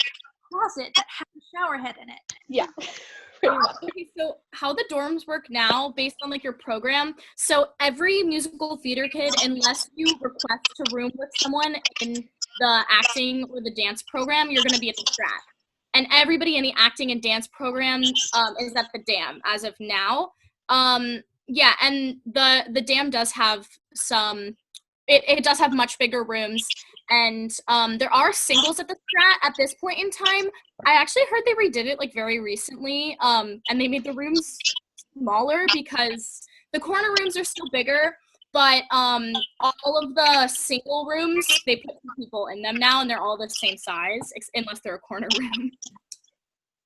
F: closet that has a shower head in it.
A: Yeah.
B: Okay, so how the dorms work now based on like your program, so every musical theater kid, unless you request to room with someone in the acting or the dance program, you're going to be at the Strat. And everybody in the acting and dance program is at the dam as of now. Yeah, and the dam does have some it does have much bigger rooms, and there are singles at the Strat at this point in time. I actually heard they redid it like very recently, and they made the rooms smaller because the corner rooms are still bigger, but all of the single rooms, they put 2 people in them now, and they're all the same size, unless they're a corner room.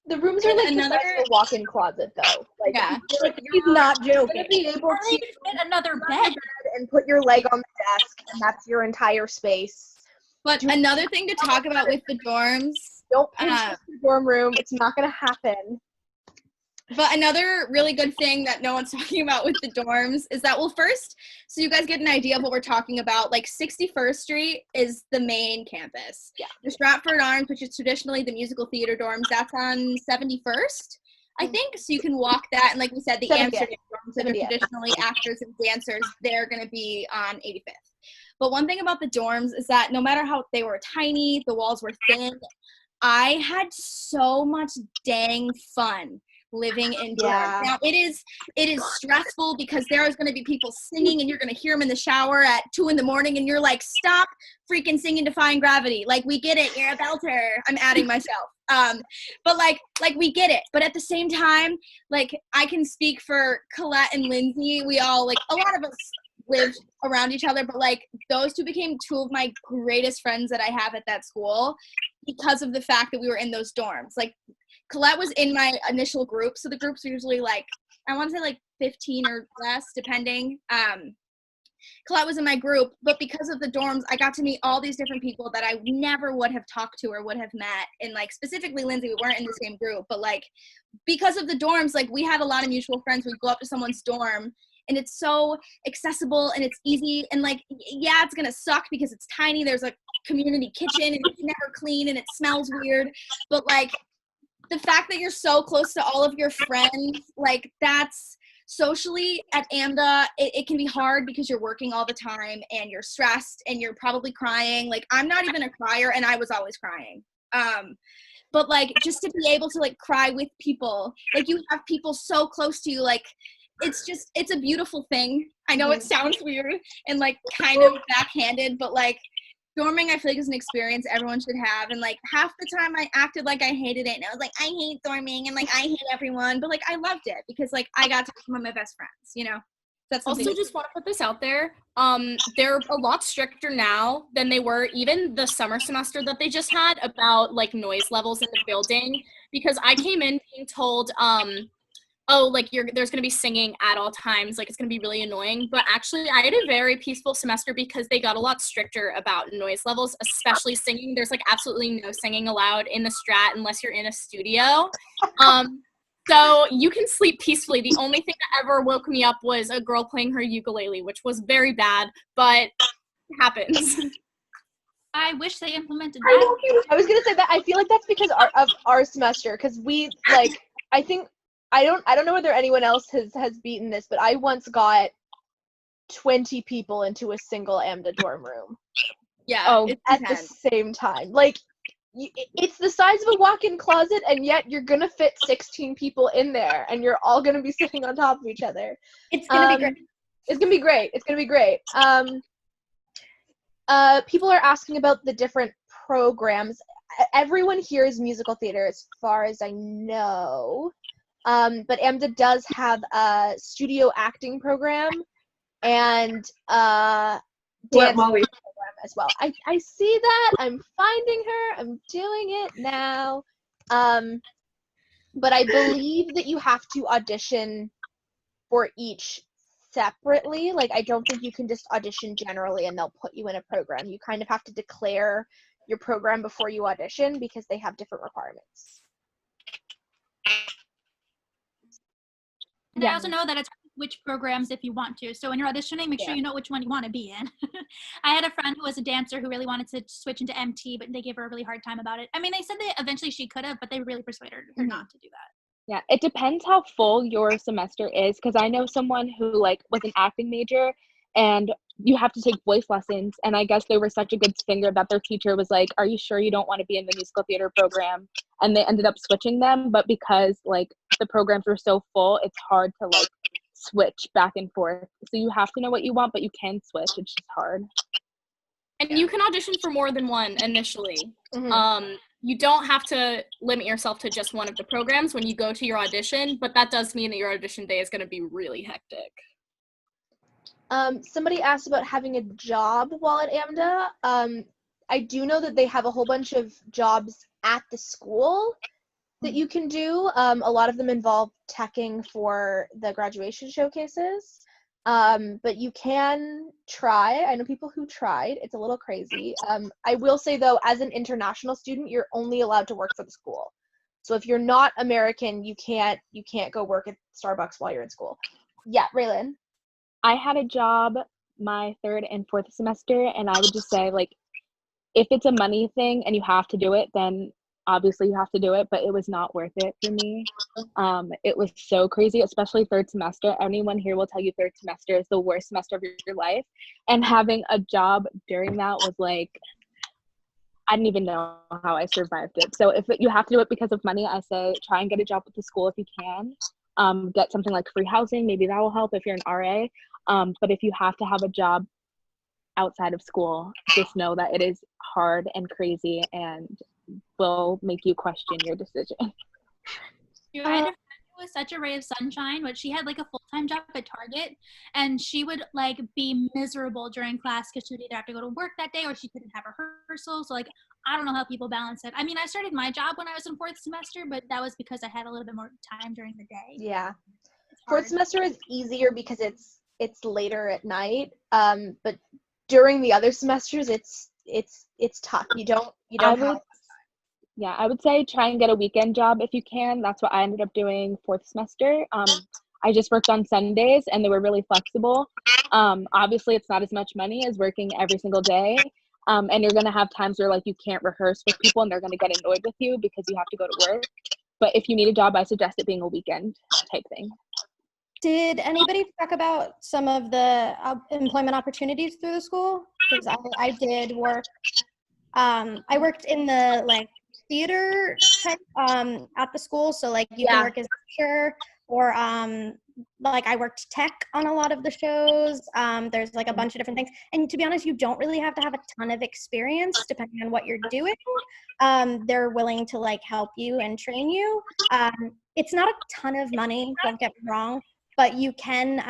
A: The rooms are like
C: Another-
A: the size of a walk-in closet, though. Like,
C: Yeah.
A: like
D: He's not
A: you're
D: joking.
A: gonna be able to
F: Fit another
A: sit on
F: bed.
A: the bed and put your leg on the desk, and that's your entire space.
C: But another thing to talk about with the dorms,
A: Don't pinch the dorm room. It's not gonna happen.
C: but another really good thing that no one's talking about with the dorms is that, well, first, so you guys get an idea of what we're talking about, like 61st Street is the main campus.
A: Yeah.
C: The Stratford Arms, which is traditionally the musical theater dorms, that's on 71st, I think. So you can walk that, and like we said, the
A: 70th.
C: Amsterdam dorms that are
A: 70th.
C: traditionally actors and dancers, they're going to be on 85th. But one thing about the dorms is that no matter how they were tiny, the walls were thin, I had so much dang fun living in dorms.
A: Yeah.
C: Now it is stressful because there is going to be people singing, and you're going to hear them in the shower at 2 a.m, and you're like, stop freaking singing Defying Gravity. Like, we get it, you're a belter. I'm adding myself. But like we get it. But at the same time, like, I can speak for Colette and Lindsey. We all, like, a lot of us lived around each other, but like, those 2 became 2 of my greatest friends that I have at that school because of the fact that we were in those dorms. Like, Colette was in my initial group, so the groups are usually like, I want to say like 15 or less, depending. Colette was in my group, but because of the dorms, I got to meet all these different people that I never would have talked to or would have met. And like, specifically Lindsey, we weren't in the same group, but like, because of the dorms, like, we had a lot of mutual friends. We'd go up to someone's dorm, and it's so accessible and it's easy. And like, yeah, it's gonna suck because it's tiny. There's a community kitchen, and it's never clean, and it smells weird. But like, the fact that you're so close to all of your friends, like, that's socially at Amda, it can be hard because you're working all the time and you're stressed and you're probably crying. Like, I'm not even a crier, and I was always crying. But like, just to be able to like cry with people, like, you have people so close to you, like, it's a beautiful thing. I know it sounds weird and like kind of backhanded, but like, dorming, I feel like, is an experience everyone should have. And like, half the time I acted like I hated it, and I was like, I hate dorming, and like, I hate everyone, but like, I loved it because like, I got to become one of my best friends, you know. That's something.
B: Also, just want to put this out there. They're a lot stricter now than they were even the summer semester that they just had about like noise levels in the building, because I came in being told, oh, like, there's going to be singing at all times, like, it's going to be really annoying. But actually, I had a very peaceful semester because they got a lot stricter about noise levels, especially singing. There's like absolutely no singing allowed in the Strat unless you're in a studio. So you can sleep peacefully. The only thing that ever woke me up was a girl playing her ukulele, which was very bad, but it happens.
F: I wish they implemented that.
A: I was gonna say that. I feel like that's because of our semester, because we, like, I think, I don't know whether anyone else has beaten this, but I once got 20 people into a single Amda dorm room.
C: Yeah,
A: at the same time. Like, it's the size of a walk-in closet, and yet you're gonna fit 16 people in there, and you're all gonna be sitting on top of each other.
C: It's gonna be great.
A: It's gonna be great. It's gonna be great. People are asking about the different programs. Everyone here is musical theater, as far as I know. But Amda does have a studio acting program and dance program as well. I see that. I'm finding her. I'm doing it now. But I believe that you have to audition for each separately. Like, I don't think you can just audition generally and they'll put you in a program. You kind of have to declare your program before you audition because they have different requirements.
F: And I also know that it's which programs if you want to. So when you're auditioning, make sure you know which one you want to be in. I had a friend who was a dancer who really wanted to switch into MT, but they gave her a really hard time about it. I mean, they said that eventually she could have, but they really persuaded her not to do that.
G: Yeah, it depends how full your semester is, because I know someone who like was an acting major and you have to take voice lessons, and I guess they were such a good singer that their teacher was like, are you sure you don't want to be in the musical theater program? And they ended up switching them, but because like the programs were so full, it's hard to like switch back and forth. So you have to know what you want, but you can switch. It's just hard.
B: And you can audition for more than one initially.
A: Mhm.
B: You don't have to limit yourself to just one of the programs when you go to your audition, but that does mean that your audition day is going to be really hectic.
A: Somebody asked about having a job while at Amda. I do know that they have a whole bunch of jobs at the school that you can do. A lot of them involve teching for the graduation showcases. But you can try. I know people who tried. It's a little crazy. I will say though, as an international student, you're only allowed to work for the school. So if you're not American, you can't go work at Starbucks while you're in school. Yeah, Raelyn.
G: I had a job my 3rd and 4th semester, and I would just say, like, if it's a money thing and you have to do it, then obviously you have to do it, but it was not worth it for me. It was so crazy, especially 3rd semester. Anyone here will tell you 3rd semester is the worst semester of your life. And having a job during that was like, I didn't even know how I survived it. So if you have to do it because of money, I say try and get a job with the school if you can. Get something like free housing. Maybe that will help if you're an RA. But if you have to have a job outside of school, just know that it is hard and crazy and will make you question your decision.
F: I had a friend who was such a ray of sunshine, but she had like a full-time job at Target, and she would like be miserable during class because she would either have to go to work that day or she couldn't have rehearsal. So like, I don't know how people balance it. I mean, I started my job when I was in 4th semester, but that was because I had a little bit more time during the day.
A: Yeah.
F: It's
A: 4th
F: hard.
A: semester is easier because it's later at night. But during the other semesters, it's tough. You don't have.
G: Yeah, I would say try and get a weekend job if you can. That's what I ended up doing 4th semester. I just worked on Sundays and they were really flexible. Obviously, it's not as much money as working every single day. And you're going to have times where like you can't rehearse with people and they're going to get annoyed with you because you have to go to work. But if you need a job, I suggest it being a weekend type thing.
D: Did anybody talk about some of the employment opportunities through the school? Because I did work. I worked in the like theater type at the school, so like you can work as a teacher or like I worked tech on a lot of the shows. There's like a bunch of different things, and to be honest, you don't really have to have a ton of experience depending on what you're doing. They're willing to like help you and train you. It's not a ton of money, don't get me wrong, but you can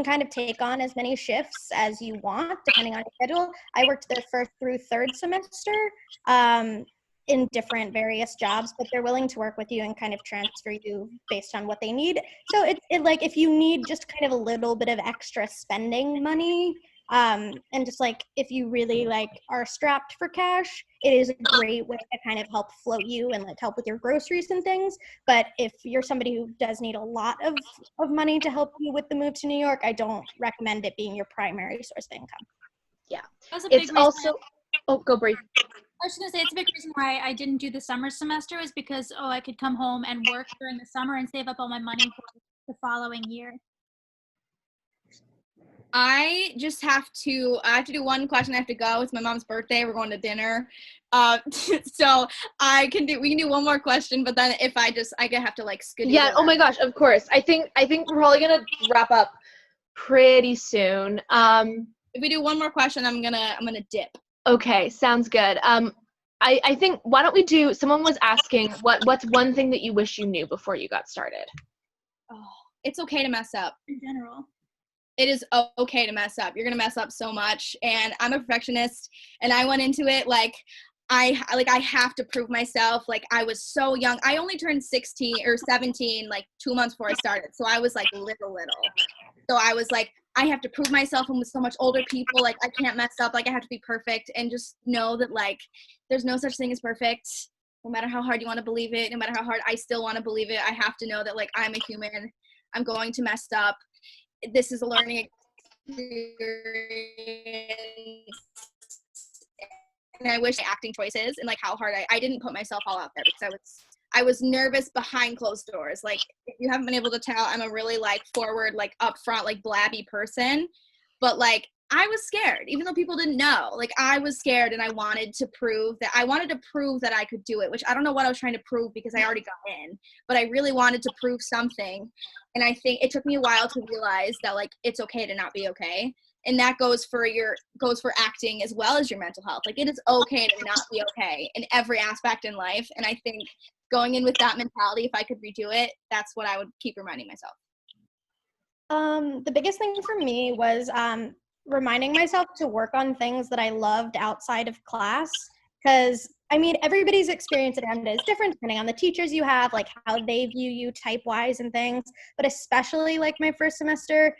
D: kind of take on as many shifts as you want depending on your schedule. I worked there 1st through 3rd semester in different various jobs, but they're willing to work with you and kind of transfer you based on what they need. So it like if you need just kind of a little bit of extra spending money, and just like if you really like are strapped for cash, it is a great way to kind of help float you and like help with your groceries and things. But if you're somebody who does need a lot of money to help you with the move to New York, I don't recommend it being your primary source of income.
A: Yeah.
F: That was a big
A: It's
F: reason
A: also go Bree.
F: I was gonna say it's a big reason why I didn't do the summer semester is because I could come home and work during the summer and save up all my money for the following year.
C: I have to do one question. I have to go. It's my mom's birthday. We're going to dinner. So we can do one more question, but then if I have to like skedaddle.
A: Yeah, oh my gosh, of course. I think we're probably gonna wrap up pretty soon.
C: If we do one more question, I'm gonna dip.
A: Okay, sounds good. I think why don't we do, someone was asking what's one thing that you wish you knew before you got started?
C: Oh, it's okay to mess up.
F: In general.
C: It is okay to mess up. You're gonna mess up so much, and I'm a perfectionist, and I went into it like I have to prove myself. Like I was so young. I only turned 16 or 17 like 2 months before I started, so I was like little. So I was like, I have to prove myself, and with so much older people, like I can't mess up. Like I have to be perfect, and just know that like there's no such thing as perfect. No matter how hard you want to believe it, no matter how hard I still want to believe it, I have to know that like I'm a human. I'm going to mess up. This is a learning experience. And I wish acting choices and like how hard I didn't put myself all out there because I was nervous behind closed doors. Like if you haven't been able to tell, I'm a really like forward, like upfront, like blabby person. But like I was scared, even though people didn't know. Like I was scared, and I wanted to prove that I could do it, which I don't know what I was trying to prove because I already got in, but I really wanted to prove something. And I think it took me a while to realize that like it's okay to not be okay. And that goes for acting as well as your mental health. Like it is okay to not be okay in every aspect in life. And I think going in with that mentality, if I could redo it, that's what I would keep reminding myself.
D: The biggest thing for me was reminding myself to work on things that I loved outside of class. Because, I mean, everybody's experience at Amda is different depending on the teachers you have, like how they view you type-wise and things. But especially like my first semester,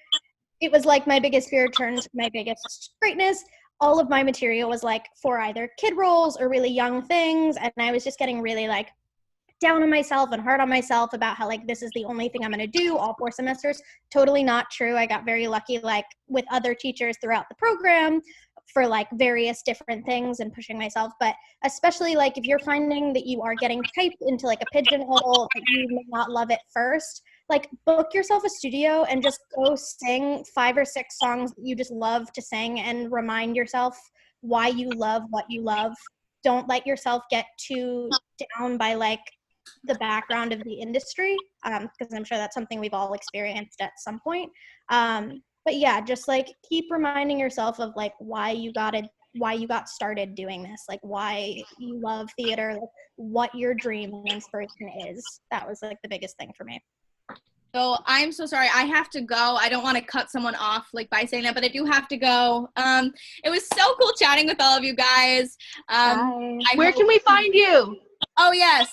D: it was like my biggest fear turned to my biggest greatness. All of my material was like for either kid roles or really young things. And I was just getting really like down on myself and hard on myself about how like this is the only thing I'm going to do all 4 semesters. Totally not true. I got very lucky like with other teachers throughout the program for like various different things and pushing myself. But especially like if you're finding that you are getting typed into like a pigeonhole that you may not love at first, like book yourself a studio and just go sing 5 or 6 songs that you just love to sing and remind yourself why you love what you love. Don't let yourself get too down by like the background of the industry, because I'm sure that's something we've all experienced at some point. But yeah, just like keep reminding yourself of like why you got started doing this, like why you love theater, like what your dream and inspiration is. That was like the biggest thing for me.
C: So I'm so sorry. I have to go. I don't want to cut someone off like by saying that, but I do have to go. It was so cool chatting with all of you guys.
E: Where can we find you?
C: Oh yes.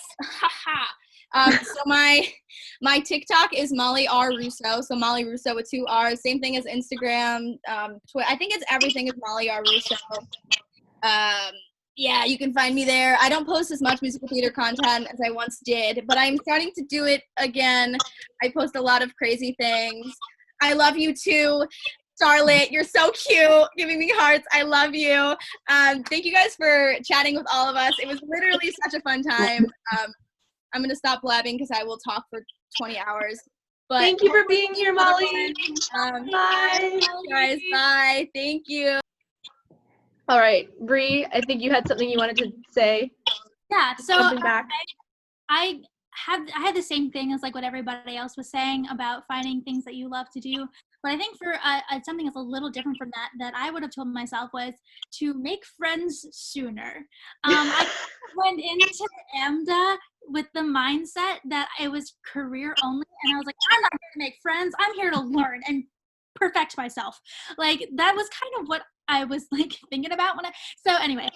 C: So my TikTok is Molly R. Russo. So Molly Russo with 2 R's. Same thing as Instagram. I think it's everything is Molly R. Russo. Yeah, you can find me there. I don't post as much musical theater content as I once did, but I'm starting to do it again. I post a lot of crazy things. I love you too, Charlotte. You're so cute, giving me hearts. I love you. Thank you guys for chatting with all of us. It was literally such a fun time. I'm going to stop blabbing because I will talk for 20 hours. But
E: thank you for being here, Molly.
C: Bye. Guys, bye. Thank you.
A: All right, Bree, I think you had something you wanted to say.
F: Yeah, so
A: Jumping back.
F: I had the same thing as like what everybody else was saying about finding things that you love to do. But I think for something that's a little different from that I would have told myself was to make friends sooner. I went into Amda with the mindset that it was career only, and I was like, I'm not here to make friends. I'm here to learn and perfect myself. Like that was kind of what I was like thinking about so anyway,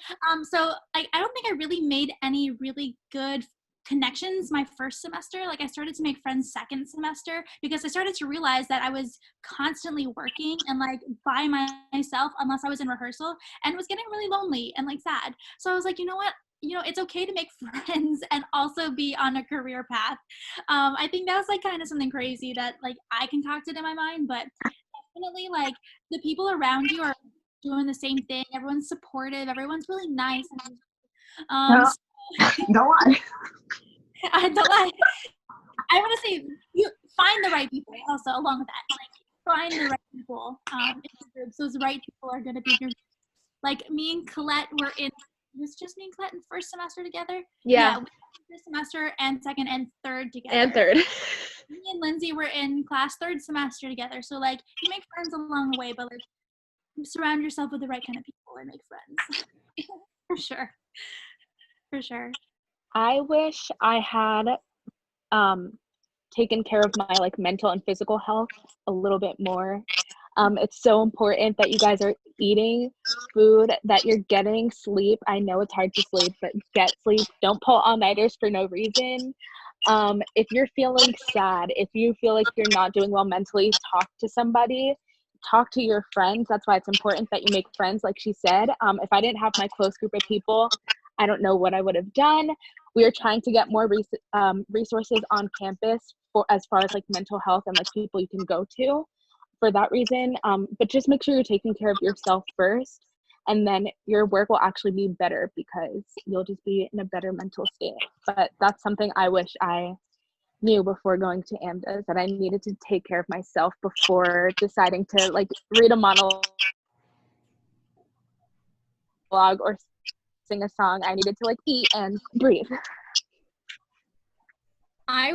F: so I don't think I really made any really good connections my first semester. Like I started to make friends second semester because I started to realize that I was constantly working and like by myself unless I was in rehearsal, and it was getting really lonely and like sad. So I was like, you know what? It's okay to make friends and also be on a career path. I think that was like kind of something crazy that like I concocted in my mind, but definitely like the people around you are doing the same thing. Everyone's supportive. Everyone's really nice.
E: Go on.
F: I want to say you find the right people also along with that. Like find the right people in your groups. Those right people are going to be your groups. Like me and Colette were in. It was just me and Colette in first semester together.
A: Yeah.
F: We were first semester and second and third together.
A: And third.
F: Me and Lindsey were in class third semester together. So like you make friends along the way, but like surround yourself with the right kind of people and make friends. For sure.
G: I wish I had taken care of my like mental and physical health a little bit more. It's so important that you guys are eating food, that you're getting sleep. I know it's hard to sleep, but get sleep. Don't pull all-nighters for no reason. If you're feeling sad, if you feel like you're not doing well mentally, talk to somebody. Talk to your friends. That's why it's important that you make friends, like she said. If I didn't have my close group of people, I don't know what I would have done. We are trying to get more resources on campus for as far as like mental health and like people you can go to for that reason. But just make sure you're taking care of yourself first, and then your work will actually be better because you'll just be in a better mental state. But that's something I wish I knew before going to Amda, that I needed to take care of myself before deciding to like read a monologue or sing a song. I needed to like eat and breathe.
B: I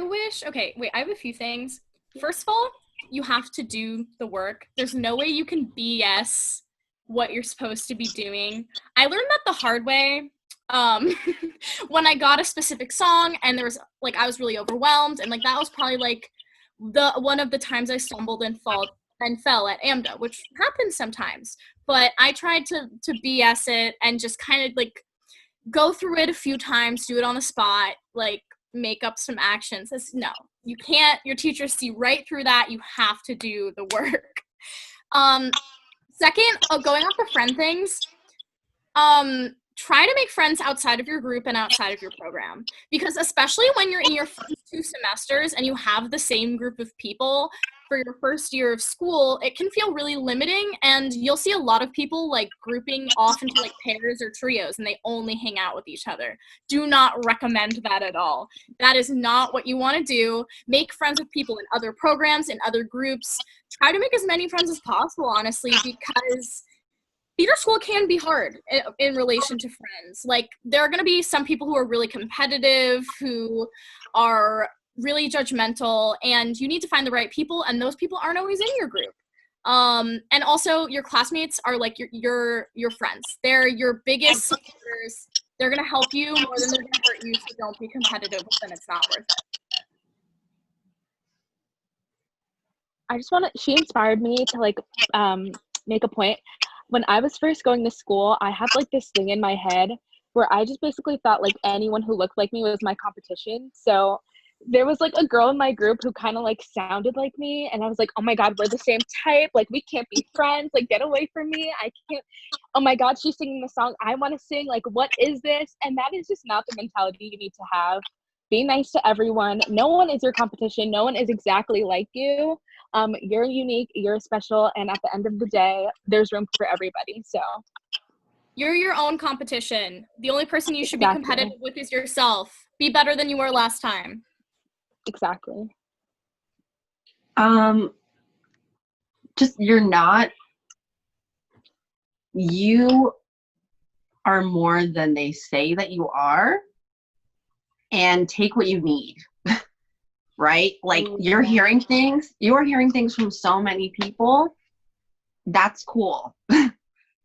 B: have a few things. first of all, you have to do the work. There's no way you can BS what you're supposed to be doing. I learned that the hard way when I got a specific song and there was like I was really overwhelmed, and like that was probably like the one of the times I stumbled and fell at Amda, which happens sometimes. But I tried to BS it and just kind of like go through it a few times, do it on the spot, like make up some actions. No, you can't. Your teachers see right through that. You have to do the work. Second, going off the friend things, try to make friends outside of your group and outside of your program, because especially when you're in your first 2 semesters and you have the same group of people for your first year of school, it can feel really limiting, and you'll see a lot of people like grouping off into like pairs or trios and they only hang out with each other. Do not recommend that at all. That is not what you want to do. Make friends with people in other programs, in other groups. Try to make as many friends as possible, honestly, because theater school can be hard in relation to friends. Like, there are going to be some people who are really competitive, who are really judgmental, and you need to find the right people, and those people aren't always in your group. And also, your classmates are like your friends. They're your biggest supporters. They're going to help you more than they're going to hurt you, so don't be competitive with them. It's not worth it.
G: I just want to, she inspired me to like make a point. When I was first going to school, I had like this thing in my head where I just basically thought like anyone who looked like me was my competition. So there was like a girl in my group who kind of like sounded like me, and I was like, oh my God, we're the same type. Like, we can't be friends. Like, get away from me. I can't. Oh my God, she's singing the song I want to sing. Like, what is this? And that is just not the mentality you need to have. Be nice to everyone. No one is your competition. No one is exactly like you. You're unique, you're special, and at the end of the day, there's room for everybody. So
B: you're your own competition. The only person you should be competitive with is yourself. Be better than you were last time.
G: Exactly.
E: Just, you are more than they say that you are, and take what you need. Right? Like, you are hearing things from so many people. That's cool.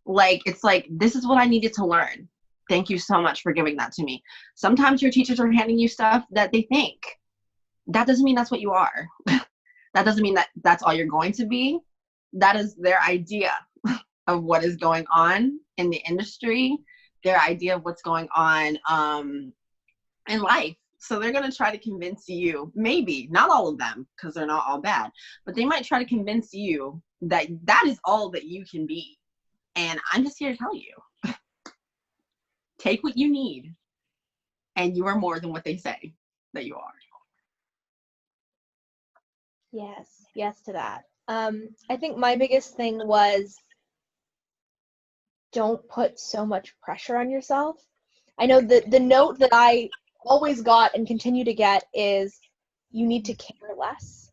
E: Like, it's like, this is what I needed to learn. Thank you so much for giving that to me. Sometimes your teachers are handing you stuff that they think. That doesn't mean that's what you are. That doesn't mean that that's all you're going to be. That is their idea of what is going on in the industry, their idea of what's going on in life. So they're going to try to convince you, maybe, not all of them, because they're not all bad, but they might try to convince you that that is all that you can be. And I'm just here to tell you, take what you need, and you are more than what they say that you are.
A: Yes to that. I think my biggest thing was, don't put so much pressure on yourself. I know that the note that I always got and continue to get is, you need to care less,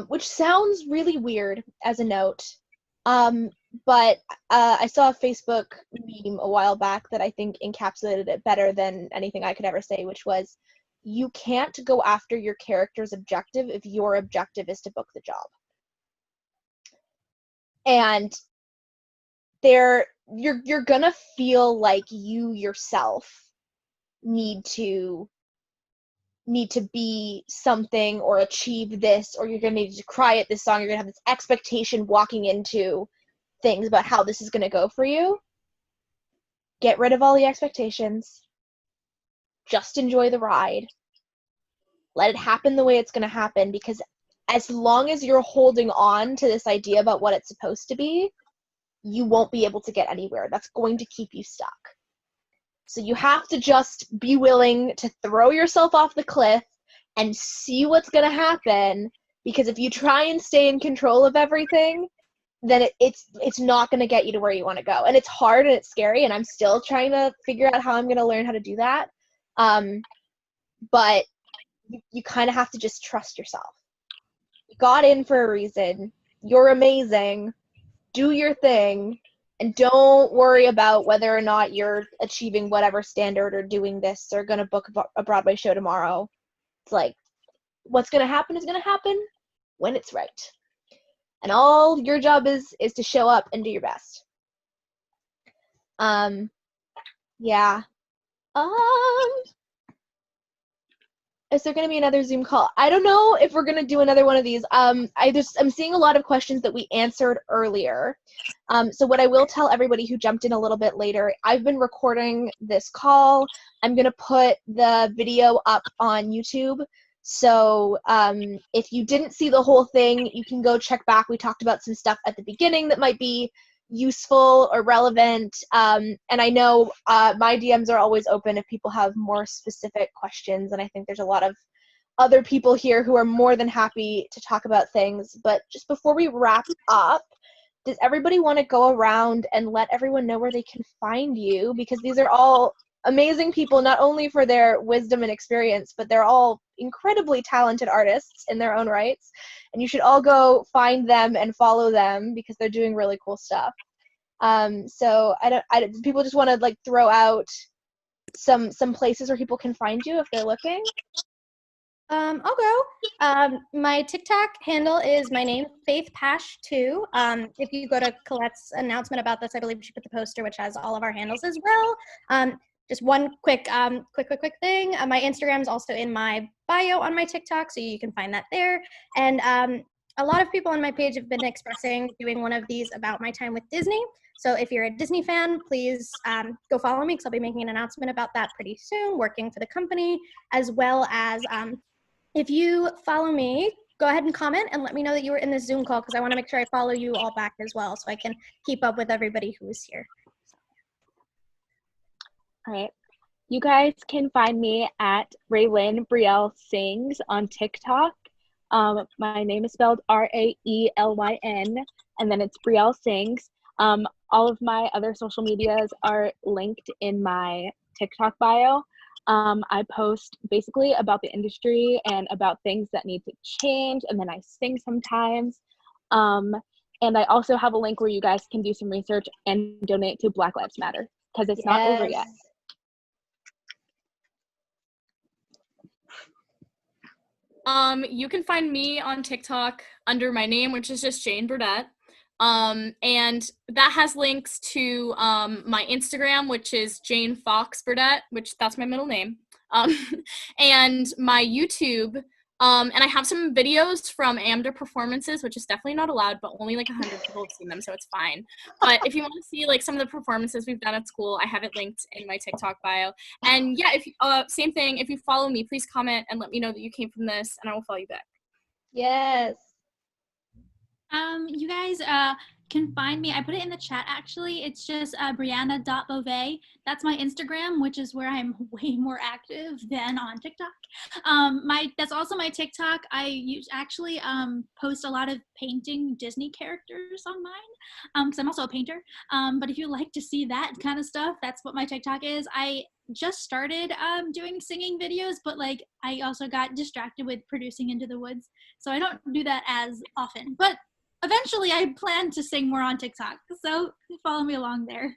A: which sounds really weird as a note, but I saw a Facebook meme a while back that I think encapsulated it better than anything I could ever say, which was, you can't go after your character's objective if your objective is to book the job. And you're gonna feel like you yourself need to be something or achieve this, or you're gonna need to cry at this song. You're gonna have this expectation walking into things about how this is gonna go for you. Get rid of all the expectations. Just enjoy the ride. Let it happen the way it's gonna happen, because as long as you're holding on to this idea about what it's supposed to be, you won't be able to get anywhere. That's going to keep you stuck. So you have to just be willing to throw yourself off the cliff and see what's going to happen, because if you try and stay in control of everything, then it's not going to get you to where you want to go. And it's hard and it's scary, and I'm still trying to figure out how I'm going to learn how to do that. But you kind of have to just trust yourself. You got in for a reason. You're amazing. Do your thing. And don't worry about whether or not you're achieving whatever standard or doing this or going to book a Broadway show tomorrow. It's like, what's going to happen is going to happen. when it's right. And all your job is to show up and do your best. Yeah. Is there going to be another Zoom call? I don't know if we're going to do another one of these. I'm seeing a lot of questions that we answered earlier. So what I will tell everybody who jumped in a little bit later, I've been recording this call. I'm going to put the video up on YouTube. So if you didn't see the whole thing, you can go check back. We talked about some stuff at the beginning that might be useful or relevant, and I know my DMs are always open if people have more specific questions, and I think there's a lot of other people here who are more than happy to talk about things. But just before we wrap up, does everybody want to go around and let everyone know where they can find you? Because these are all amazing people, not only for their wisdom and experience, but they're all incredibly talented artists in their own rights, and you should all go find them and follow them because they're doing really cool stuff. So people just want to like throw out some places where people can find you if they're looking.
D: I'll go. My TikTok handle is my name, Faith Pasch 2. If you go to Colette's announcement about this, I believe she put the poster, which has all of our handles as well. Just one quick thing. My Instagram is also in my bio on my TikTok, so you can find that there. And a lot of people on my page have been expressing doing one of these about my time with Disney. So if you're a Disney fan, please go follow me because I'll be making an announcement about that pretty soon, working for the company, as well as if you follow me, go ahead and comment and let me know that you were in this Zoom call because I want to make sure I follow you all back as well so I can keep up with everybody who is here.
G: All right. You guys can find me at Raelyn Sings on TikTok. My name is spelled Raelyn, and then it's Brielle Sings. All of my other social medias are linked in my TikTok bio. I post basically about the industry and about things that need to change, and then I sing sometimes. And I also have a link where you guys can do some research and donate to Black Lives Matter because it's not over yet.
B: You can find me on TikTok under my name, which is just Jane Burdett. And that has links to my Instagram, which is Jane Fox Burdett, which that's my middle name. And my YouTube. And I have some videos from Amda performances, which is definitely not allowed, but only like 100 people have seen them, so it's fine. But if you want to see like some of the performances we've done at school, I have it linked in my TikTok bio. And yeah, if same thing, if you follow me, please comment and let me know that you came from this, and I will follow you back.
A: Yes.
F: You guys can find me. I put it in the chat actually. It's just Brianna.Bove. That's my Instagram, which is where I'm way more active than on TikTok. That's also my TikTok. I actually post a lot of painting Disney characters on mine because I'm also a painter. But if you like to see that kind of stuff, that's what my TikTok is. I just started doing singing videos, but like I also got distracted with producing Into the Woods, so I don't do that as often. But eventually, I plan to sing more on TikTok, so follow me along there.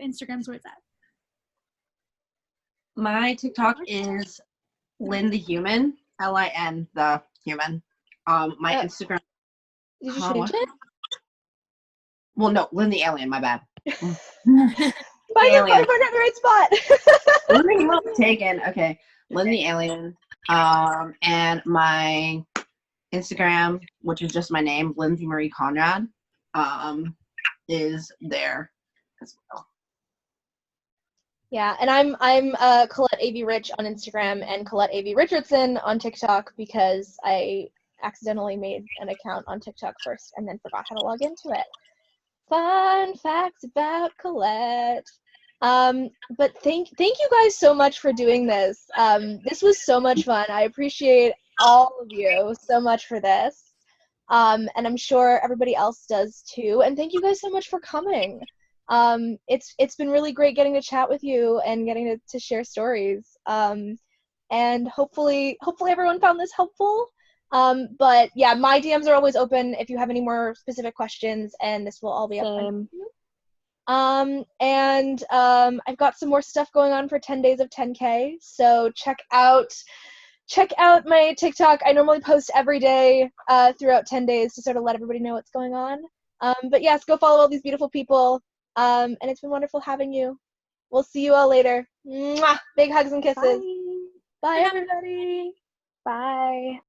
F: Instagram's where it's at.
E: My TikTok is Lynn the Human, Lin the Human. My Instagram.
A: Did you change it?
E: Well, no, Lynn the Alien. My bad.
A: Find the right spot.
E: Well taken. Okay, Lynn the Alien. And my Instagram, which is just my name, Lindsey Marie Conrad, is there as well.
A: Yeah, and I'm Colette A.V. Rich on Instagram and Colette A.V. Richardson on TikTok because I accidentally made an account on TikTok first and then forgot how to log into it. Fun facts about Colette. But thank you guys so much for doing this. This was so much fun. I appreciate all of you so much for this. And I'm sure everybody else does too. And thank you guys so much for coming. It's been really great getting to chat with you and getting to share stories. And hopefully everyone found this helpful. But yeah, my DMs are always open if you have any more specific questions, and this will all be up on YouTube. I've got some more stuff going on for 10 days of 10K, so check out check out my TikTok. I normally post every day throughout 10 days to sort of let everybody know what's going on. But yes, go follow all these beautiful people. And it's been wonderful having you. We'll see you all later. Mwah! Big hugs and kisses.
G: Bye.
A: Bye everybody.
G: Bye.